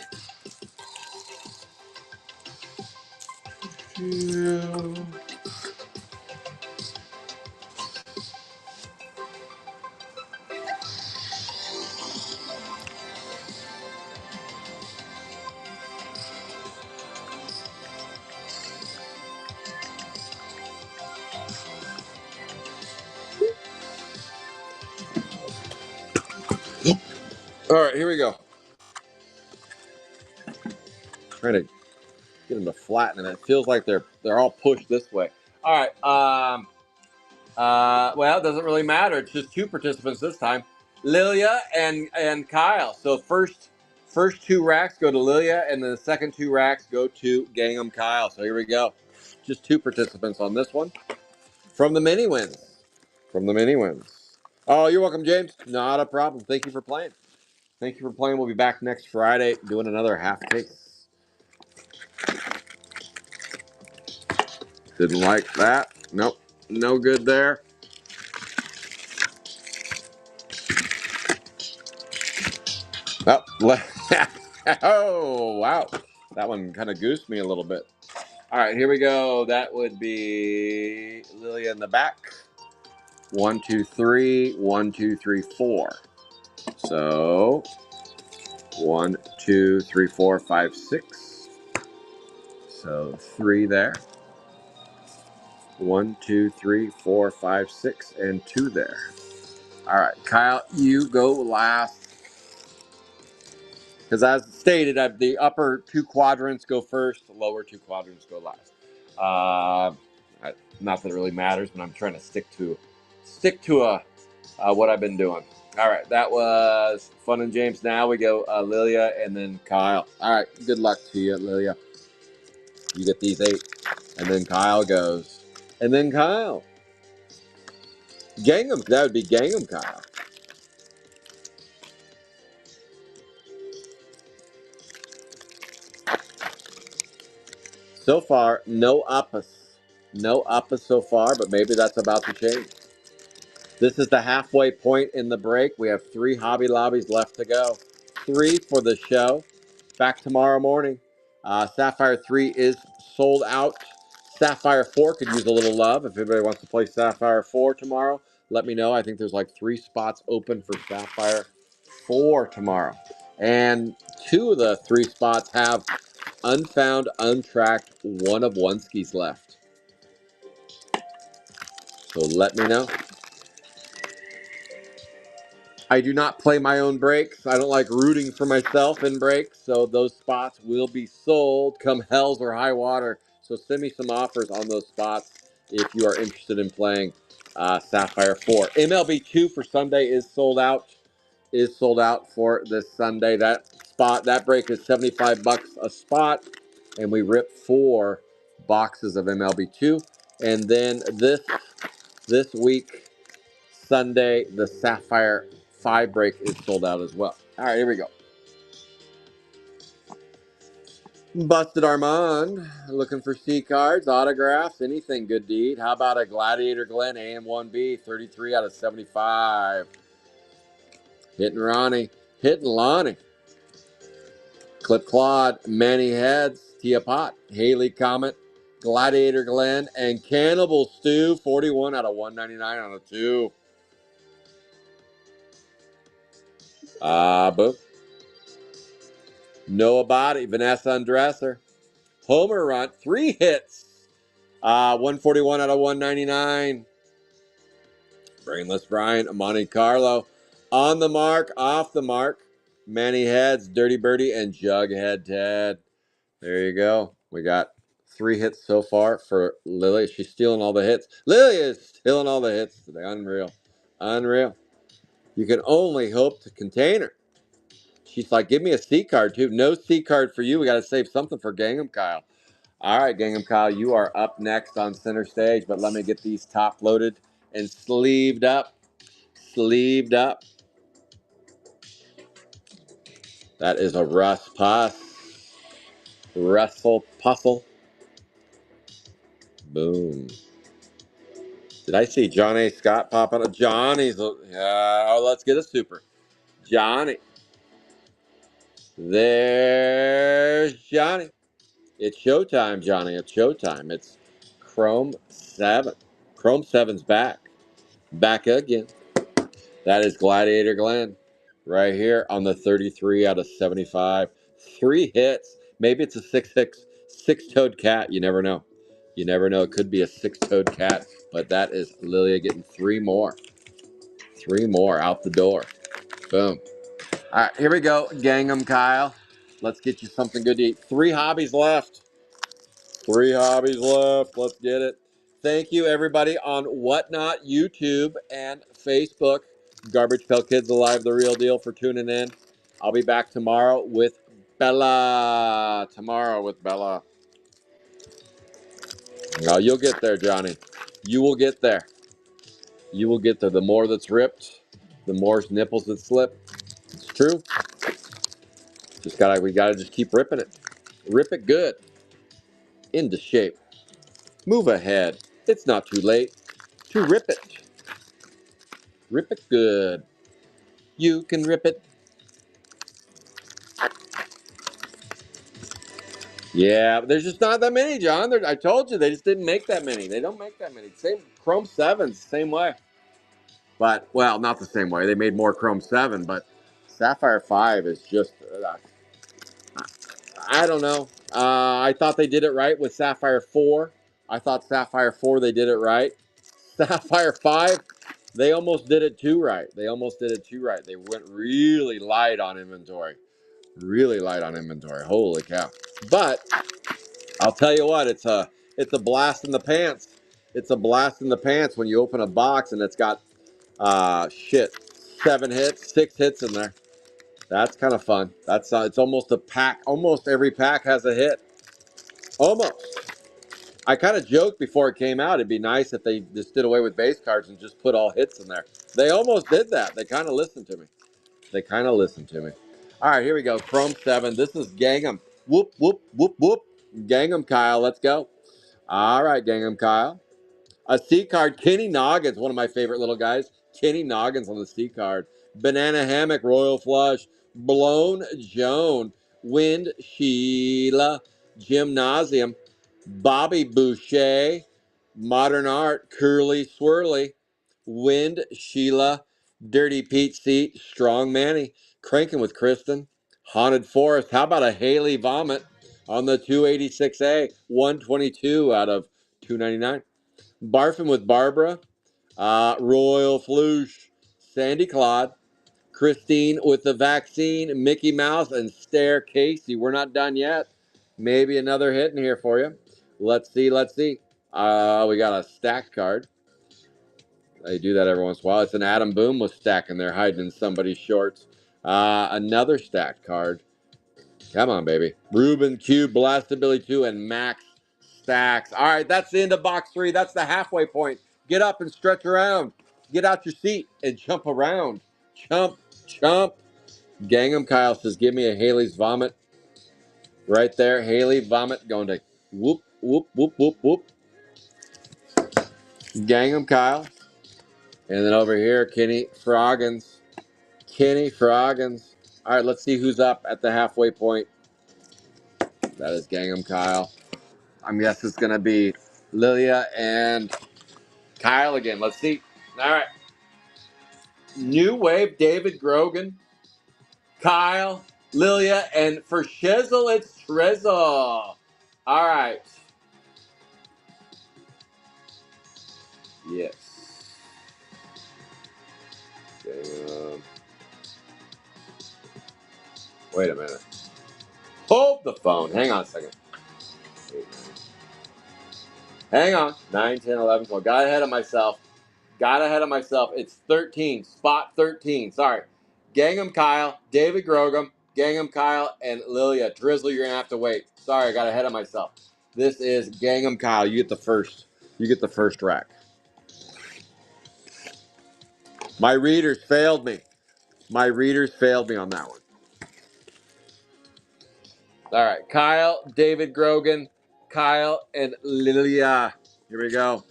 All right, here we go. Trying to get them to flatten, and it feels like they're all pushed this way. All right. Well, it doesn't really matter. It's just 2 participants this time, Lilia and Kyle. So first 2 racks go to Lilia, and the second 2 racks go to Gangham Kyle. So here we go. Just 2 participants on this one. From the mini wins. From the mini wins. Oh, you're welcome, James. Not a problem. Thank you for playing. Thank you for playing. We'll be back next Friday doing another half case. Didn't like that. Nope. No good there. Oh, oh wow. That one kind of goosed me a little bit. All right, here we go. That would be Lilia in the back. 1, 2, 3. 1, 2, 3, 4. So 1, 2, 3, 4, 5, 6. So 3 there. 1, 2, 3, 4, 5, 6, and 2 there. All right, Kyle, you go last. Because as stated, the upper 2 quadrants go first, the lower 2 quadrants go last. Not that it really matters, but I'm trying to stick to what I've been doing. All right, that was Fun and James. Now we go Lilia and then Kyle. All right, good luck to you, Lilia. You get these 8, and then Kyle goes, and then Kyle. Gangham, that would be Gangham Kyle. So far, no uppers. No uppers so far, but maybe that's about to change. This is the halfway point in the break. We have 3 Hobby Lobbies left to go. 3 for the show. Back tomorrow morning. Sapphire 3 is sold out. Sapphire 4 could use a little love. If anybody wants to play Sapphire 4 tomorrow, let me know. I think there's like 3 spots open for Sapphire 4 tomorrow. And 2 of the 3 spots have unfound, untracked, one of one skis left. So let me know. I do not play my own breaks. I don't like rooting for myself in breaks, so those spots will be sold come hells or high water. So send me some offers on those spots if you are interested in playing Sapphire 4. MLB 2 for Sunday is sold out. Is sold out for this Sunday. That break is $75 a spot, and we rip 4 boxes of MLB 2. And then this week, Sunday, the Sapphire 5 break is sold out as well. All right, here we go. Busted Armand, looking for C cards, autographs, anything good deed. How about a Gladiator Glen AM1B, 33 out of 75. Hitting Ronnie, hitting Lonnie. Clip Claude, Manny Heads, Tia Pot, Haley Comet, Gladiator Glen, and Cannibal Stew, 41 out of 199 on a 2. Boom. Noah Body, Vanessa Undresser. Homer run, 3 hits. 141 out of 199. Brainless Brian, Monte Carlo. On the mark, off the mark. Manny Heads, Dirty Birdie, and Jughead Ted. There you go. We got 3 hits so far for Lily. She's stealing all the hits. Lily is stealing all the hits today. Unreal. Unreal. You can only hope to contain her. She's like, give me a C card, too. No C card for you. We got to save something for Gangham Kyle. All right, Gangham Kyle, you are up next on center stage, but let me get these top loaded and sleeved up. Sleeved up. That is a Russ Puss. Russell Puzzle. Boom. Did I see John A. Scott pop out? Johnny's. Let's get a super. Johnny. There's Johnny. It's showtime, Johnny. It's showtime. It's Chrome 7. Chrome 7's back. Back again. That is Gladiator Glen right here on the 33 out of 75. 3 hits. Maybe it's a six-toed cat. You never know. You never know. It could be a 6-toed cat, but that is Lilia getting 3 more. 3 more out the door. Boom. All right, here we go. Gangham Kyle. Let's get you something good to eat. 3 hobbies left. 3 hobbies left. Let's get it. Thank you, everybody, on Whatnot, YouTube, and Facebook. Garbage Pail Kids Alive, the real deal, for tuning in. I'll be back tomorrow with Bella. No, you'll get there, Johnny. You will get there. You will get there. The more that's ripped, the more nipples that slip. It's true. We gotta just keep ripping it. Rip it good. Into shape. Move ahead. It's not too late to rip it. Rip it good. You can rip it. Yeah, but there's just not that many, John. I told you they just didn't make that many. They don't make that many. Same Chrome 7's same way. But well, not the same way. They made more Chrome 7, but Sapphire 5 is just I don't know. I thought they did it right with Sapphire 4. I thought Sapphire 4 they did it right. Sapphire 5, they almost did it too right. They almost did it too right. They went really light on inventory. Really light on inventory. Holy cow. But I'll tell you what, it's a blast in the pants. It's a blast in the pants when you open a box and it's got 7 hits, 6 hits in there. That's kind of fun. It's almost a pack. Almost every pack has a hit. Almost. I kind of joked before it came out. It'd be nice if they just did away with base cards and just put all hits in there. They almost did that. They kind of listened to me. All right, here we go. Chrome 7. This is Gangnam. Whoop, whoop, whoop, whoop. Gangnam Kyle. Let's go. All right, Gangnam Kyle. A C card. Kenny Noggins, one of my favorite little guys. Kenny Noggins on the C card. Banana Hammock, Royal Flush. Blown Joan. Wind Sheila. Gymnasium. Bobby Boucher. Modern Art. Curly Swirly. Wind Sheila. Dirty Pete Seat. Strong Manny. Cranking with Kristen. Haunted Forest. How about a Haley Vomit on the 286A? 122 out of 299. Barfing with Barbara, Royal Flush, Sandy Claude, Christine with the vaccine, Mickey Mouse, and Stare Casey. We're not done yet. Maybe another hit in here for you. Let's see. We got a stacked card. They do that every once in a while. It's an Adam Boom was stacking there, hiding in somebody's shorts. Another stacked card. Come on, baby. Ruben Cube, Blastability 2, and Max Stacks. All right, that's the end of box 3. That's the halfway point. Get up and stretch around. Get out your seat and jump around. Chump, chump. Gangnam Kyle says, give me a Haley's Vomit. Right there, Haley Vomit going to whoop, whoop, whoop, whoop, whoop. Gangnam Kyle. And then over here, Kenny Froggins. Kenny Froggins. All right, let's see who's up at the halfway point. That is Gangnam Kyle. I'm guessing it's going to be Lilia and Kyle again. Let's see. All right. New Wave, David Grogan, Kyle, Lilia, and for Shizzle, it's Trizzle. All right. Yes. Wait a minute. Hold the phone. Hang on a second. Hang on. 9, 10, 11, 12. Got ahead of myself. It's 13. Spot 13. Sorry. Gangnam Kyle, David Grogam, Gangnam Kyle, and Lilia. Drizzle, you're going to have to wait. Sorry, I got ahead of myself. This is Gangnam Kyle. You get the first. You get the first rack. My readers failed me. My readers failed me on that one. All right. Kyle, David Grogan, Kyle, and Lilia. Here we go.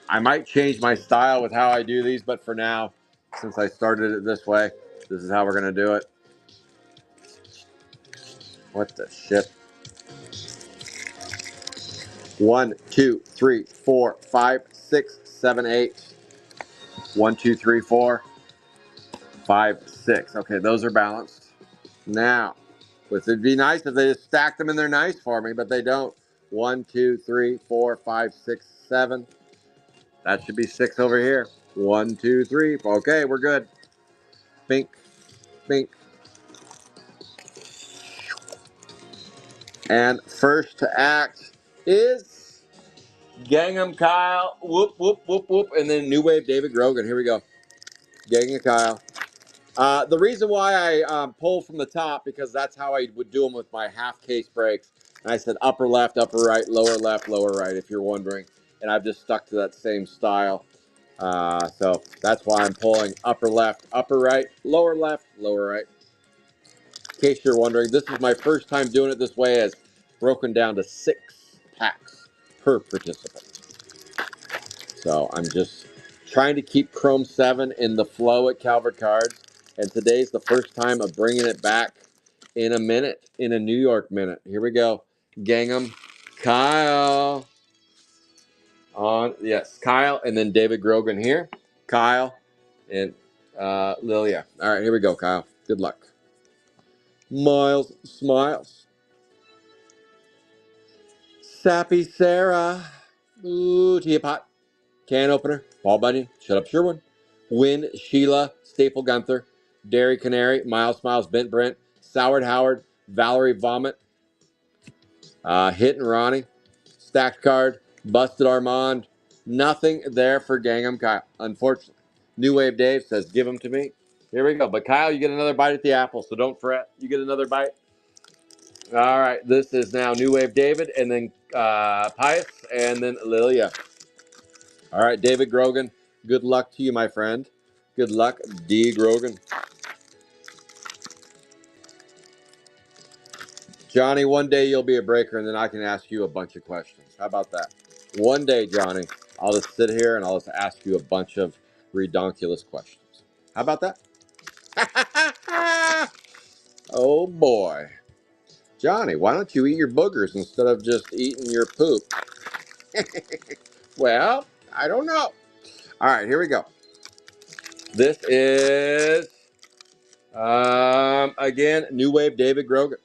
I might change my style with how I do these, but for now, since I started it this way, this is how we're going to do it. What the shit? 1, 2, 3, 4, 5, 6, 7, 8. 1, 2, 3, 4, 5, 6. Okay, those are balanced. Now, it'd be nice if they just stacked them in there nice for me, but they don't. 1, 2, 3, 4, 5, 6, 7. That should be 6 over here. 1, 2, 3. Okay, we're good. Bink, bink. And first to act is Gangnam Kyle. Whoop, whoop, whoop, whoop. And then New Wave David Grogan. Here we go. Gangnam Kyle. The reason why I pulled from the top, because that's how I would do them with my half case breaks. And I said upper left, upper right, lower right, if you're wondering. And I've just stuck to that same style. So that's why I'm pulling upper left, upper right, lower left, lower right. In case you're wondering, this is my first time doing it this way, as broken down to 6 packs per participant. So I'm just trying to keep Chrome 7 in the flow at Calvert Cards. And today's the first time of bringing it back in a minute, in a New York minute. Here we go. Gangham, Kyle. Yes, Kyle, and then David Grogan here. Kyle and Lilia. All right, here we go, Kyle. Good luck. Miles Smiles. Sappy Sarah. Ooh, teapot. Can opener. Paul Bunyan. Shut up, Sherwin. Win Sheila. Staple Gunther. Dairy Canary. Miles Smiles. Bent Brent. Soured Howard. Valerie Vomit. Hit and Ronnie. Stacked card. Busted Armand. Nothing there for Gangham Kyle, unfortunately. New Wave Dave says, give them to me. Here we go. But Kyle, you get another bite at the apple, so don't fret. You get another bite. All right. This is now New Wave David, and then Pius, and then Lilia. All right, David Grogan. Good luck to you, my friend. Good luck, D. Grogan. Johnny, one day you'll be a breaker, and then I can ask you a bunch of questions. How about that? One day, Johnny, I'll just sit here and I'll just ask you a bunch of redonkulous questions. How about that? Oh, boy. Johnny, why don't you eat your boogers instead of just eating your poop? Well, I don't know. All right, here we go. This is, again, New Wave David Grogan.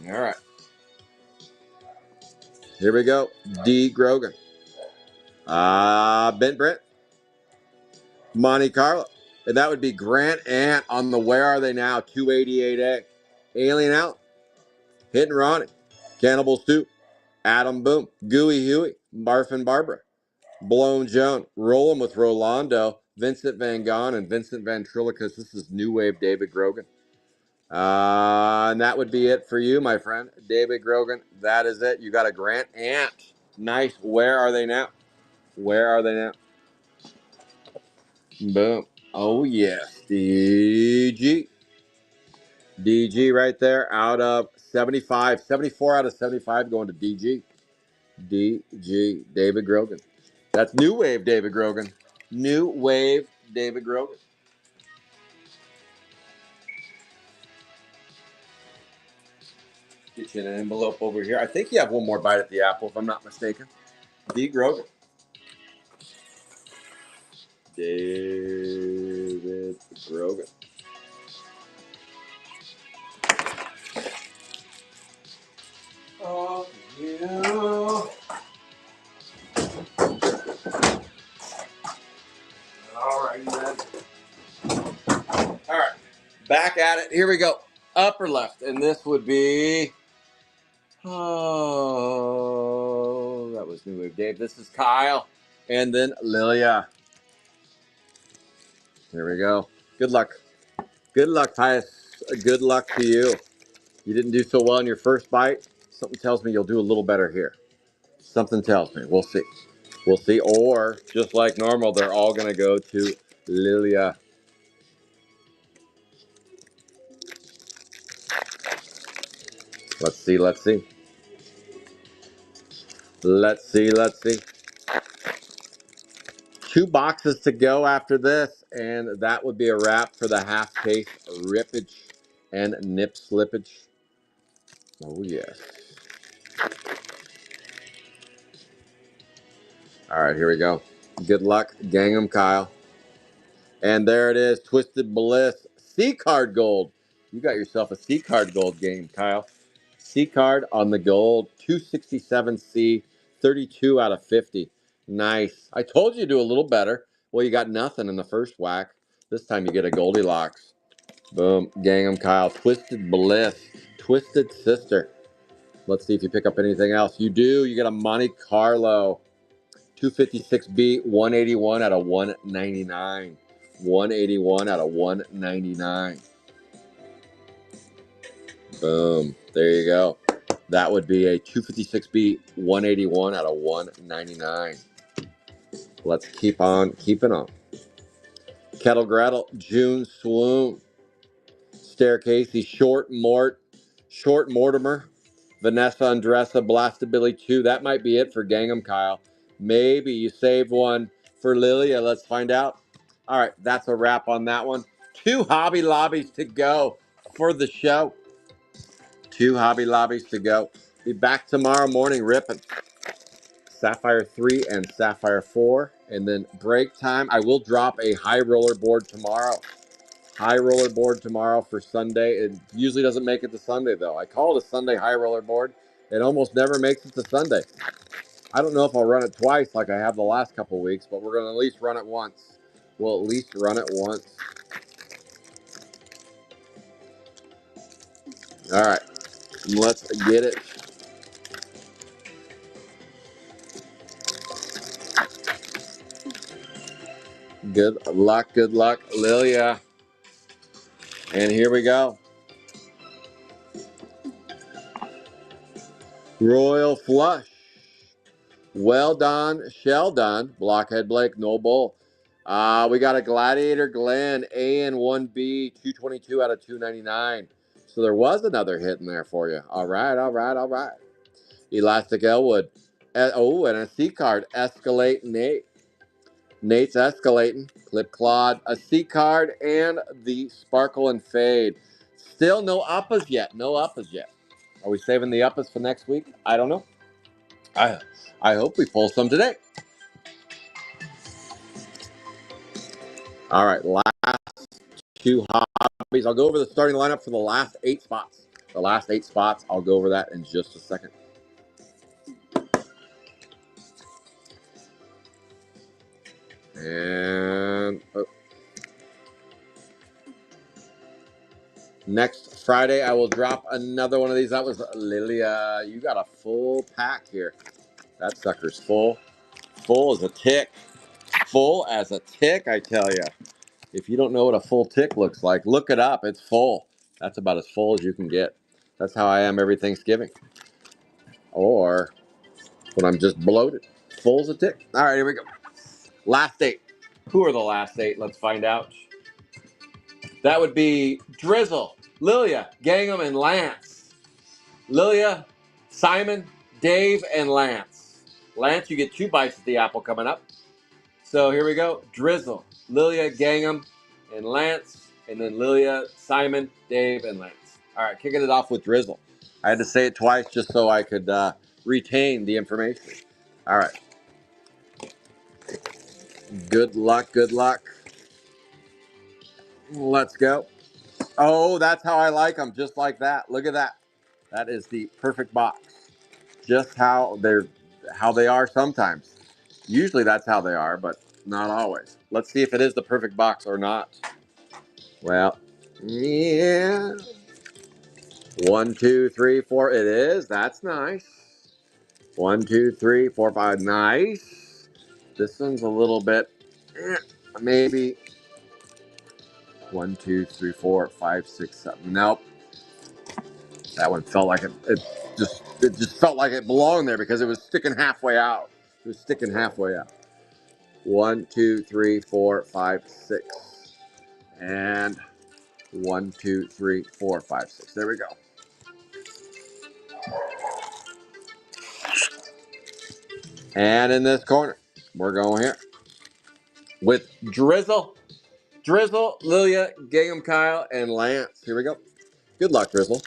All right. Here we go. D. Grogan. Bent Brent. Monte Carlo. And that would be Grant Ant on the Where Are They Now 288A. Alien Out. Hit and Ronnie. Cannibal Stew. Adam Boom. Gooey Huey. Barf and Barbara. Blown Joan. Rolling with Rolando. Vincent Van Gogh and Vincent Ventriloquist. This is New Wave David Grogan. And that would be it for you, my friend. David Grogan, that is it. You got a Grant Ant. Nice. Where are they now? Where are they now? Boom. Oh, yes. DG. DG right there out of 75. 74 out of 75 going to DG. DG. David Grogan. That's New Wave David Grogan. New Wave David Grogan. Get you an envelope over here. I think you have one more bite at the apple, if I'm not mistaken. D. Grogan. David Grogan. Oh, yeah. All righty then. All right. Back at it. Here we go. Upper left. And this would be. Oh, that was New Wave Dave. This is Kyle. And then Lilia. There we go. Good luck. Good luck, Pius. Good luck to you. You didn't do so well in your first bite. Something tells me you'll do a little better here. Something tells me. We'll see. We'll see. Or, just like normal, they're all going to go to Lilia. Let's see. Let's see. Let's see. Let's see. 2 boxes to go after this, and that would be a wrap for the half case rippage and nip slippage. Oh, yes. All right, here we go. Good luck, Gangham Kyle. And there it is, Twisted Bliss. C-Card Gold. You got yourself a C-Card Gold game, Kyle. C-Card on the gold. 267C. 32 out of 50. Nice. I told you to do a little better. Well, you got nothing in the first whack. This time you get a Goldilocks. Boom. Gangham Kyle. Twisted Bliss. Twisted Sister. Let's see if you pick up anything else. You do. You get a Monte Carlo. 256B. 181 out of 199. 181 out of 199. Boom. There you go. That would be a 256B 181 out of 199. Let's keep on keeping on. Kettle Gretel, June Swoon, Staircase, Short Mortimer, Vanessa Andressa, Blasted Billy 2. That might be it for Gangnam Kyle. Maybe you saved one for Lilia. Let's find out. All right, that's a wrap on that one. 2 Hobby Lobbies to go for the show. 2 Hobby Lobbies to go. Be back tomorrow morning ripping Sapphire 3 and Sapphire 4. And then break time. I will drop a high roller board tomorrow. High roller board tomorrow for Sunday. It usually doesn't make it to Sunday, though. I call it a Sunday high roller board. It almost never makes it to Sunday. I don't know if I'll run it twice like I have the last couple weeks, but we're going to at least run it once. We'll at least run it once. All right. Let's get it. Good luck, Lilia. And here we go. Royal Flush. Well done, Sheldon. Blockhead Blake, no bull. We got a Gladiator Glenn, AN1B, 222 out of 299. So there was another hit in there for you. All right. Elastic Elwood. And a C card, Escalate Nate. Nate's escalating. Clip Claude, a C card, and the Sparkle and Fade. Still no uppers yet. Are we saving the uppers for next week? I don't know. I hope we pull some today. All right, last 2 hobbies. I'll go over the starting lineup for the last 8 spots. I'll go over that in just a second. And next Friday, I will drop another one of these. That was Lilia. You got a full pack here. That sucker's full. Full as a tick. Full as a tick, I tell you. If you don't know what a full tick looks like, look it up. It's full. That's about as full as you can get. That's how I am every Thanksgiving. Or when I'm just bloated. Full as a tick. All right, here we go. Last 8. Who are the last 8? Let's find out. That would be Drizzle, Lilia, Gangham, and Lance. Lilia, Simon, Dave, and Lance. Lance, you get 2 bites at the apple coming up. So here we go. Drizzle, Lilia, Gangham, and Lance. And then Lilia, Simon, Dave, and Lance. All right, kicking it off with Drizzle. I had to say it twice just so I could retain the information. All right. Good luck. Let's go. Oh, that's how I like them, just like that. Look at that. That is the perfect box. Just how they are sometimes. Usually that's how they are, but not always. Let's see if it is the perfect box or not. Well, yeah. 1, 2, 3, 4. It is. That's nice. 1, 2, 3, 4, 5. Nice. This one's a little bit, maybe. 1, 2, 3, 4, 5, 6, 7. Nope. That one felt like it just felt like it belonged there because it was sticking halfway out. 1, 2, 3, 4, 5, 6. And 1, 2, 3, 4, 5, 6. There we go. And in this corner, we're going here with Drizzle, Lilia, Gingham, Kyle, and Lance. Here we go. Good luck, Drizzle.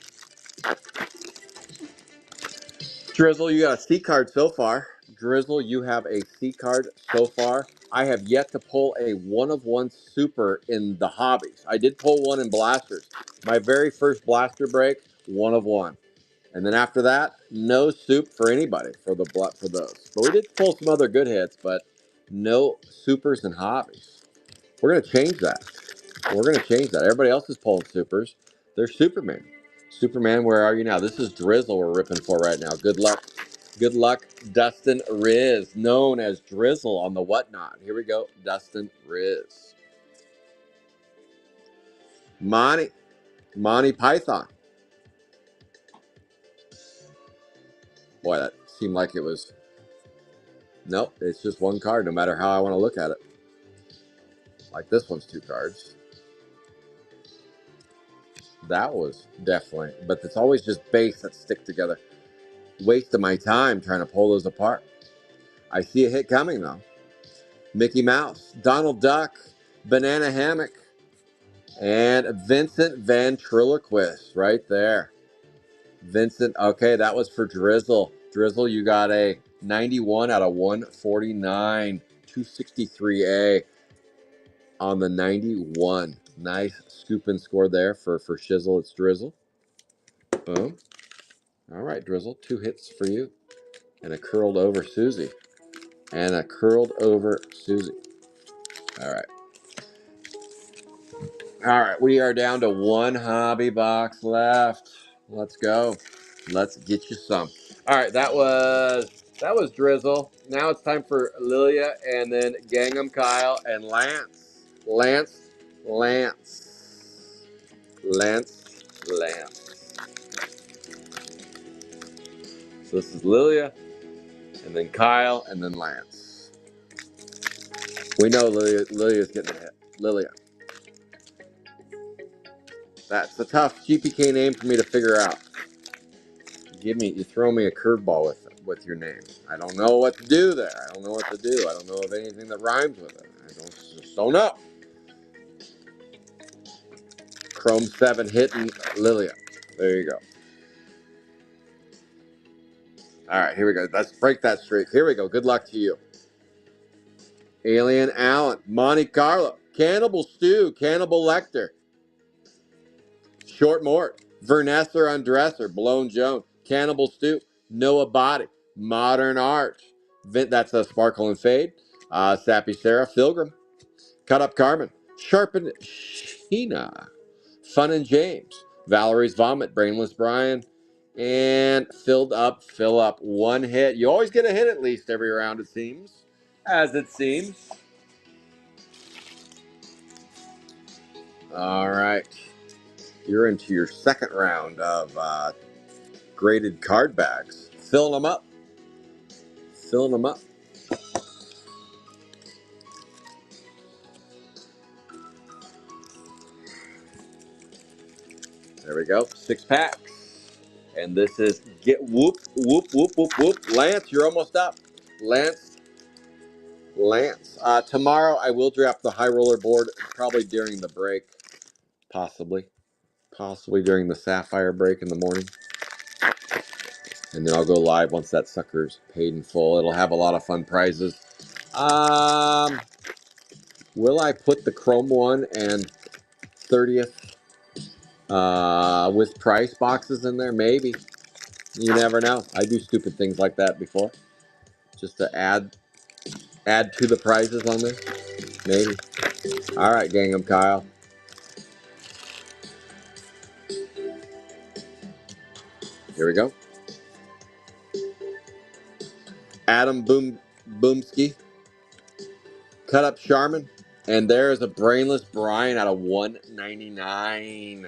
Drizzle, you got a C card so far. Drizzle, you have a C card so far. I have yet to pull a 1-of-1 super in the hobbies. I did pull one in blasters. My very first blaster break, 1-of-1. And then after that, no soup for anybody for those. But we did pull some other good hits, but no supers and hobbies. We're going to change that. Everybody else is pulling supers. They're Superman. Superman, where are you now? This is Drizzle we're ripping for right now. Good luck. Dustin Riz, known as Drizzle on the Whatnot. Here we go, Dustin Riz. Monty Python. Boy, that seemed like it was. Nope, it's just one card, no matter how I want to look at it. Like this one's 2 cards. That was definitely, but it's always just base that stick together. Waste of my time trying to pull those apart. I see a hit coming though. Mickey Mouse, Donald Duck, Banana Hammock, and Vincent Ventriloquist right there. Vincent, okay, that was for Drizzle. Drizzle, you got a 91 out of 149, 263A on the 91. Nice scoop and score there for Shizzle. It's Drizzle. Boom. All right, Drizzle, 2 hits for you. And a curled over Susie. And a curled over Susie. All right. All right, we are down to 1 hobby box left. Let's go. Let's get you some. All right, that was Drizzle. Now it's time for Lilia and then Gangnam Kyle and Lance. Lance. So this is Lilia and then Kyle and then Lance. We know Lilia's getting a hit. Lilia. That's a tough GPK name for me to figure out. You throw me a curveball with your name. I don't know what to do there. I don't know what to do. I don't know of anything that rhymes with it. I just don't know. Chrome 7 hitting Lilia. There you go. All right, here we go. Let's break that streak. Here we go. Good luck to you. Alien Allen, Monte Carlo, Cannibal Stew, Cannibal Lecter, Short Mort, Vernesser Undresser, Blown Joan, Cannibal Stew, Noah Body, Modern Art. That's a Sparkle and Fade. Sappy Sarah, Pilgrim, Cut Up Carmen, Sharpened Sheena, Fun and James, Valerie's Vomit, Brainless Brian, and Fill Up. 1 hit. You always get a hit at least every round, it seems. As it seems. All right. You're into your second round of graded card bags. Filling them up. There we go. 6 packs. And this is get whoop. Lance, you're almost up. Lance. Tomorrow I will drop the high roller board, probably during the break. Possibly during the Sapphire break in the morning. And then I'll go live once that sucker's paid in full. It'll have a lot of fun prizes. Will I put the Chrome 1 and 30th with price boxes in there? Maybe. You never know. I do stupid things like that before. Just to add to the prizes on this. Maybe. All right, Gangnam Kyle. Here we go. Adam Boomski. Cut Up Charmin. And there's a Brainless Brian out of 199.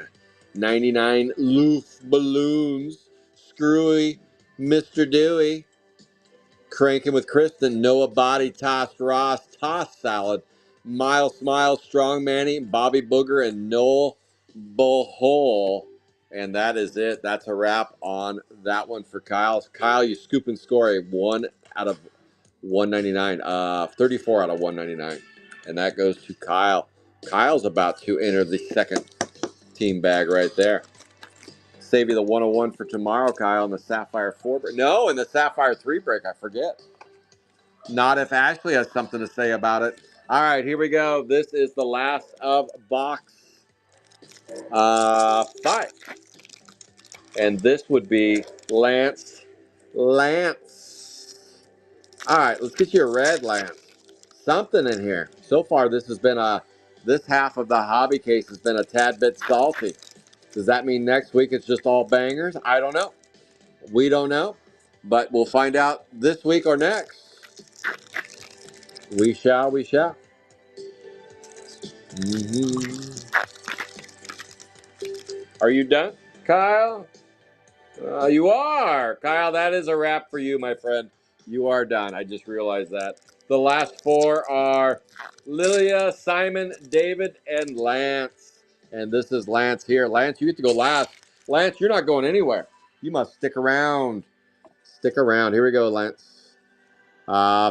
99 Loof Balloons. Screwy Mr. Dewey. Cranking with Kristen. Noah Body. Tossed Ross. Tossed Salad. Miles Smile. Strong Manny. Bobby Booger. And Noel Bullhole. And that is it. That's a wrap on that one for Kyle. Kyle, you scoop and score a 1 out of 199. 34 out of 199. And that goes to Kyle. Kyle's about to enter the second team bag right there. Save you the 101 for tomorrow, Kyle, in the Sapphire 4 break. No, in the Sapphire 3 break, I forget. Not if Ashley has something to say about it. All right, here we go. This is the last of box 5. And this would be Lance. All right, let's get you a red, Lance. Something in here. So far, this half of the hobby case has been a tad bit salty. Does that mean next week it's just all bangers? I don't know. We don't know. But we'll find out this week or next. We shall. Mm-hmm. Are you done, Kyle? You are. Kyle, that is a wrap for you, my friend. You are done. I just realized that. The last four are Lilia, Simon, David, and Lance. And this is Lance here. Lance, you get to go last. Lance, you're not going anywhere. You must stick around. Stick around. Here we go, Lance.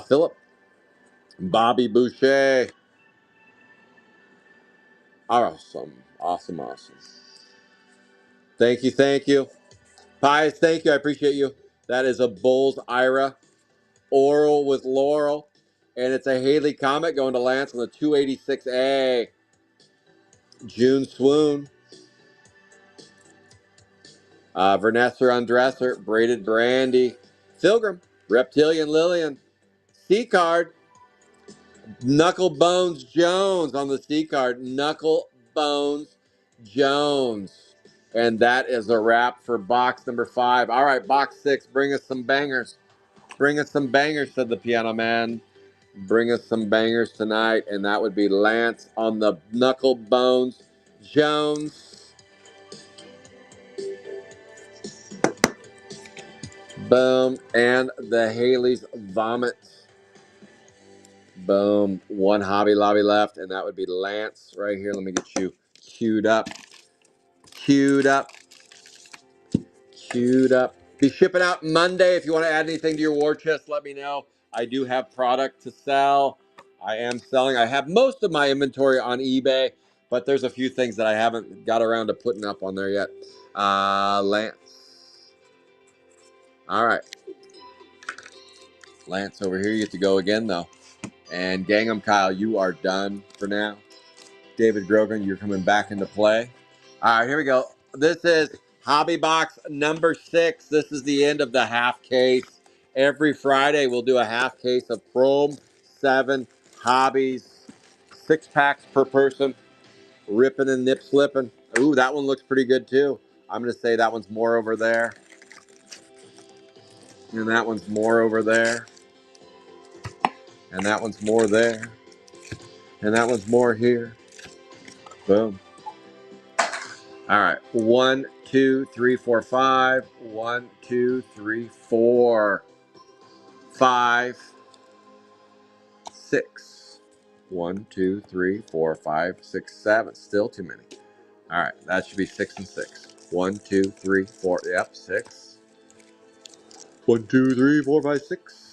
Philip, Bobby Boucher. Awesome. Awesome, awesome. Thank you, thank you. Pies, thank you. I appreciate you. That is a Bulls Ira. Oral with Laurel. And it's a Haley Comet going to Lance on the 286A. June Swoon. Vanessa Undresser. Braided Brandy. Pilgrim. Reptilian Lillian. C card. Knuckle Bones Jones on the C card. Knuckle Bones Jones. And that is a wrap for box number 5. All right, box 6. Bring us some bangers. Bring us some bangers, said the piano man. Bring us some bangers tonight, and that would be Lance on the Knuckle Bones Jones. Boom. And the Haley's Vomit. Boom. One Hobby Lobby left, and that would be Lance right here. Let me get you queued up. Queued up. Queued up. Be shipping out Monday. If you want to add anything to your war chest, let me know. I do have product to sell. I am selling. I have most of my inventory on eBay, but there's a few things that I haven't got around to putting up on there yet. Lance. All right. Lance over here. You get to go again, though. And Gangnam Kyle, you are done for now. David Grogan, you're coming back into play. All right, here we go. This is Hobby Box number 6. This is the end of the half case. Every Friday, we'll do a half case of Chrome 7 hobbies. 6 packs per person. Ripping and nip slipping. Ooh, that one looks pretty good, too. I'm going to say that one's more over there. And that one's more over there. And that one's more there. And that one's more here. Boom. All right. 1, 2, 3, 4, 5. 1, 2, 3, 4, 5, 6. 1, 2, 3, 4, 5, 6, 7. Still too many. All right. That should be 6 and 6. 1, 2, 3, 4. Yep. 6. 1, 2, 3, 4, 5, 6.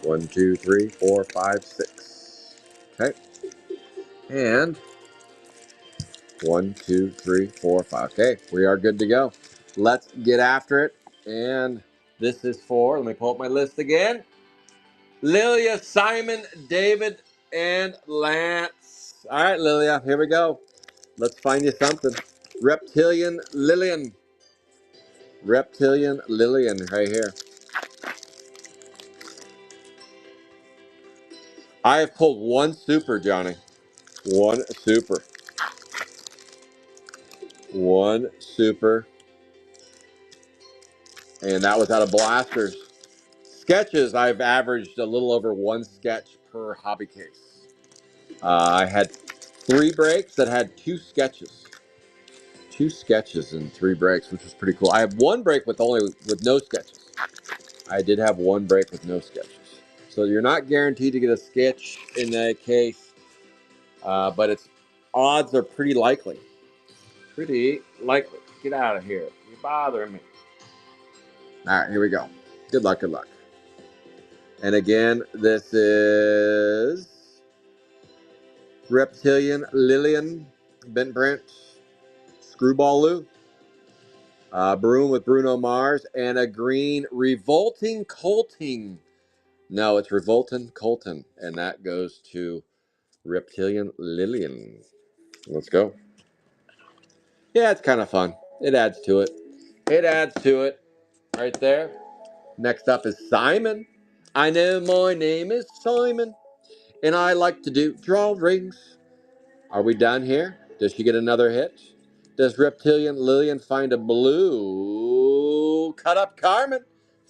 1, 2, 3, 4, 5, 6. Okay. And 1, 2, 3, 4, 5. Okay, we are good to go. Let's get after it. And this is for, let me pull up my list again. Lilia, Simon, David, and Lance. All right, Lilia, here we go. Let's find you something. Reptilian Lillian. Reptilian Lillian right here. I have pulled one super, Johnny. One super. One super. And that was out of blasters. Sketches, I've averaged a little over 1 sketch per hobby case. I had 3 breaks that had 2 sketches. 2 sketches and 3 breaks, which was pretty cool. I have 1 break with no sketches. I did have 1 break with no sketches. So you're not guaranteed to get a sketch in that case, but its odds are pretty likely. Pretty likely. Get out of here. You're bothering me. All right, here we go. Good luck, good luck. And again, this is Reptilian Lillian, Bent Brent, Screwball Lou, Broom with Bruno Mars, and a green Revolting Colting. No, it's Revolting Colton, and that goes to Reptilian Lillian. Let's go. Yeah, it's kind of fun. It adds to it. It adds to it right there. Next up is Simon. I know my name is Simon, and I like to do drawings. Are we done here? Does she get another hit? Does Reptilian Lillian find a blue? Cut up Carmen.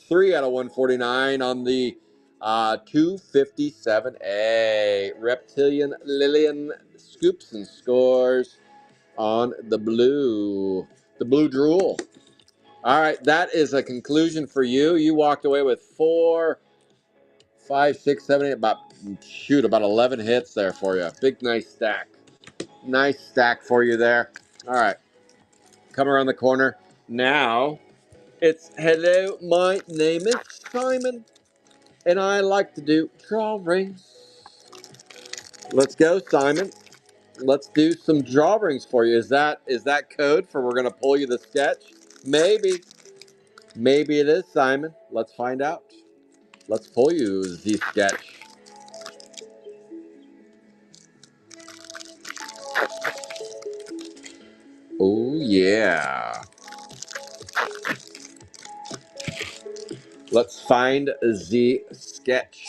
3 out of 149 on the 257A. Reptilian Lillian scoops and scores. on the blue drool. All right, that is a conclusion for you. You walked away with 4, 5, 6, 7, 8, about 11 hits there for you. Big, nice stack. Nice stack for you there. All right, come around the corner. Now, it's hello, my name is Simon, and I like to do drawings. Let's go, Simon. Let's do some drawings for you. Is that code for we're gonna pull you the sketch? Maybe. Maybe it is, Simon. Let's find out. Let's pull you the sketch. Oh yeah. Let's find the sketch.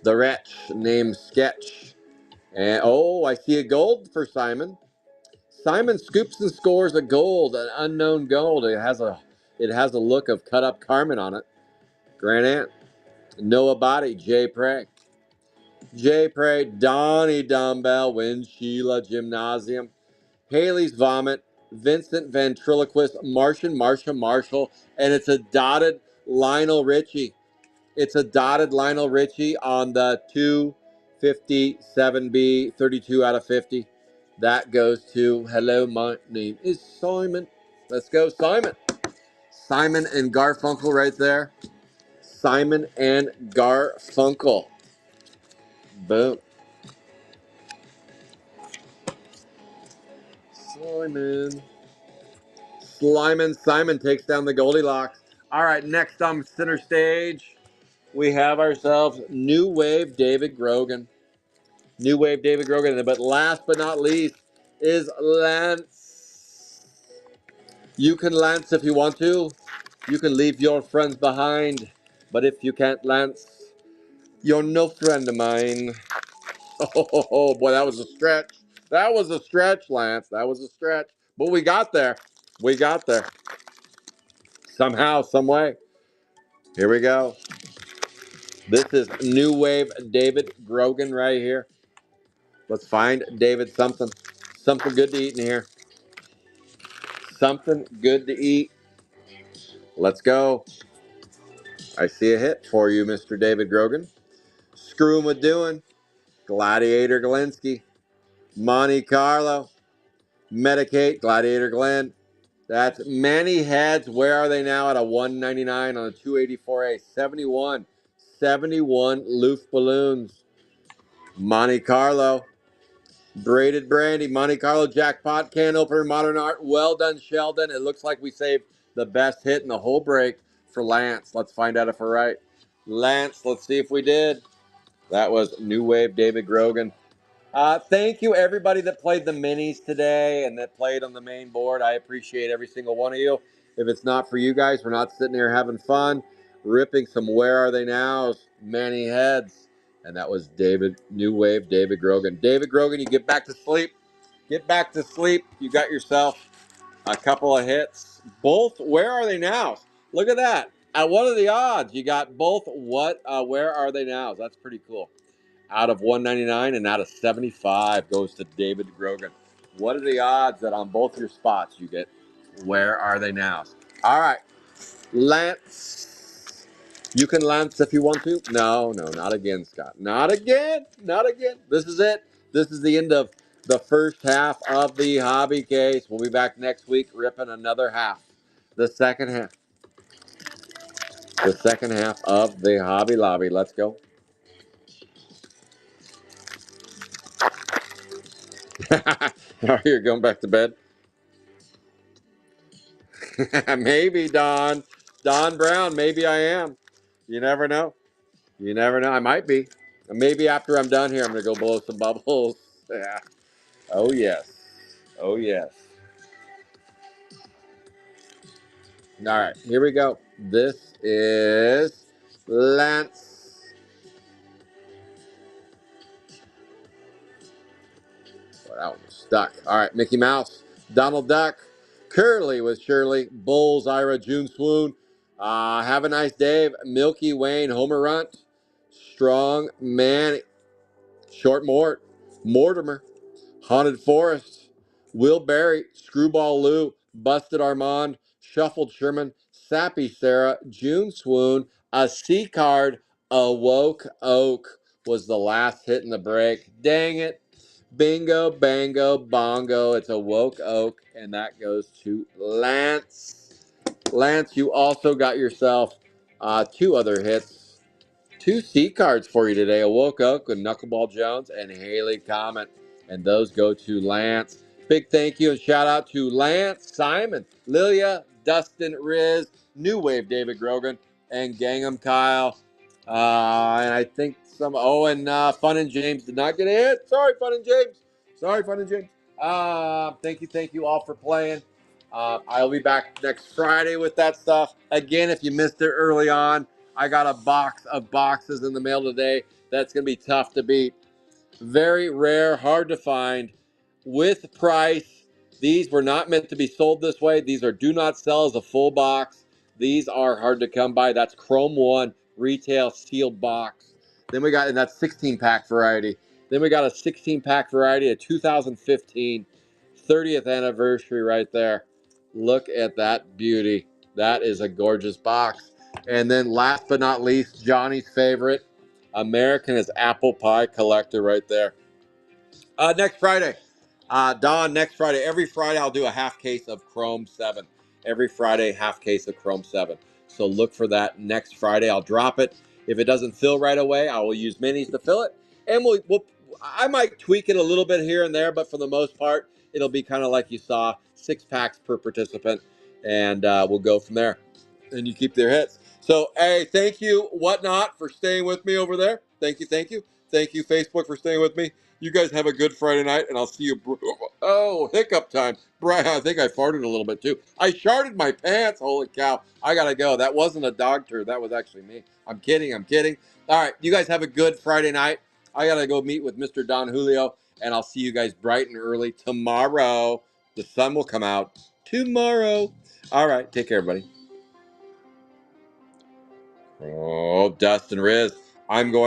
The wretch named Sketch. And oh, I see a gold for Simon. Simon scoops and scores a gold, an unknown gold. It has a look of cut up Carmen on it. Grand Aunt. Noah Body, Jay Prey. Jay Prey, Donnie Dumbbell, Win Sheila Gymnasium. Haley's Vomit, Vincent Ventriloquist, Martian Marsha Marshall, and it's a dotted Lionel Richie. It's a dotted Lionel Richie on the 257B, 32 out of 50. That goes to, hello, my name is Simon. Let's go, Simon. Simon and Garfunkel right there. Simon and Garfunkel. Boom. Simon takes down the Goldilocks. All right, next on center stage, we have ourselves New Wave David Grogan. New Wave David Grogan. But last but not least is Lance. You can Lance if you want to. You can leave your friends behind. But if you can't Lance, you're no friend of mine. Oh, boy, that was a stretch. That was a stretch, Lance. That was a stretch. But we got there. We got there. Somehow, some way. Here we go. This is New Wave David Grogan right here. Let's find David something. Something good to eat in here. Something good to eat. Let's go. I see a hit for you, Mr. David Grogan. Screw 'em with doing. Gladiator Galinsky. Monte Carlo. Medicate. Gladiator Glenn. That's many heads. Where are they now at a 199 on a 284A? 71. 71 Loof balloons. Monte Carlo. Braided Brandy. Monte Carlo jackpot. Can opener. Modern art. Well done, Sheldon. It looks like we saved the best hit in the whole break for Lance. Let's find out if we're right. Lance, let's see if we did. That was New Wave David Grogan. Thank you, everybody that played the minis today and that played on the main board. I appreciate every single one of you. If it's not for you guys, we're not sitting here having fun, ripping some Where Are They Nows, many heads. And that was New Wave David Grogan. David Grogan, you get back to sleep. Get back to sleep. You got yourself a couple of hits. Both Where Are They Nows. Look at that. At what are the odds? You got both Where Are They Nows. That's pretty cool. Out of 199 and out of 75 goes to David Grogan. What are the odds that on both your spots you get Where Are They Now? All right, Lance. You can Lance if you want to. No, not again, Scott. Not again. Not again. This is it. This is the end of the first half of the hobby case. We'll be back next week ripping another half. The second half. The second half of the Hobby Lobby. Let's go. You're going back to bed? Maybe, Don. Don Brown, maybe I am. You never know. You never know. I might be. Maybe after I'm done here, I'm going to go blow some bubbles. Yeah. Oh, yes. Oh, yes. All right, here we go. This is Lance. Well, that one was stuck. All right, Mickey Mouse, Donald Duck, Curly with Shirley, Bulls, Ira, June Swoon. Have a nice day, Milky Wayne, Homer Runt, Strong Man, Short Mort, Mortimer, Haunted Forest, Will Berry, Screwball Lou, Busted Armand, Shuffled Sherman, Sappy Sarah, June Swoon, a C card, Awoke Oak was the last hit in the break. Dang it. Bingo, bango, bongo. It's Awoke Oak, and that goes to Lance. Lance, you also got yourself two other hits. Two C cards for you today. Awoke Oak with Knuckleball Jones and Haley Comet. And those go to Lance. Big thank you and shout out to Lance, Simon, Lilia, Dustin, Riz, New Wave David Grogan, and Gangham Kyle. And I think Fun and James did not get a hit. Sorry, Fun and James. Sorry, Fun and James. Thank you all for playing. I'll be back next Friday with that stuff. Again, if you missed it early on, I got a box of boxes in the mail today. That's going to be tough to beat. Very rare, hard to find, with price. These were not meant to be sold this way. These are do not sell as a full box. These are hard to come by. That's Chrome 1 retail sealed box. Then we got, and that's 16-pack variety. Then we got a 16-pack variety, a 2015 30th anniversary right there. Look at that beauty. That is a gorgeous box. And then last but not least, Johnny's favorite, American is Apple Pie Collector right there. Next Friday, Don, next Friday. Every Friday, I'll do a half case of Chrome 7. Every Friday, half case of Chrome 7. So look for that next Friday. I'll drop it. If it doesn't fill right away, I will use minis to fill it. And I might tweak it a little bit here and there, but for the most part, it'll be kind of like you saw, 6 packs per participant. And we'll go from there. And you keep their hits. So, hey, thank you, Whatnot, for staying with me over there. Thank you, thank you. Thank you, Facebook, for staying with me. You guys have a good Friday night, and I'll see you. Oh, hiccup time. Brian, I think I farted a little bit, too. I sharted my pants. Holy cow. I got to go. That wasn't a dog turd. That was actually me. I'm kidding. All right, you guys have a good Friday night. I got to go meet with Mr. Don Julio, and I'll see you guys bright and early tomorrow. The sun will come out tomorrow. All right, take care, everybody. Oh, Dustin Riz. I'm going.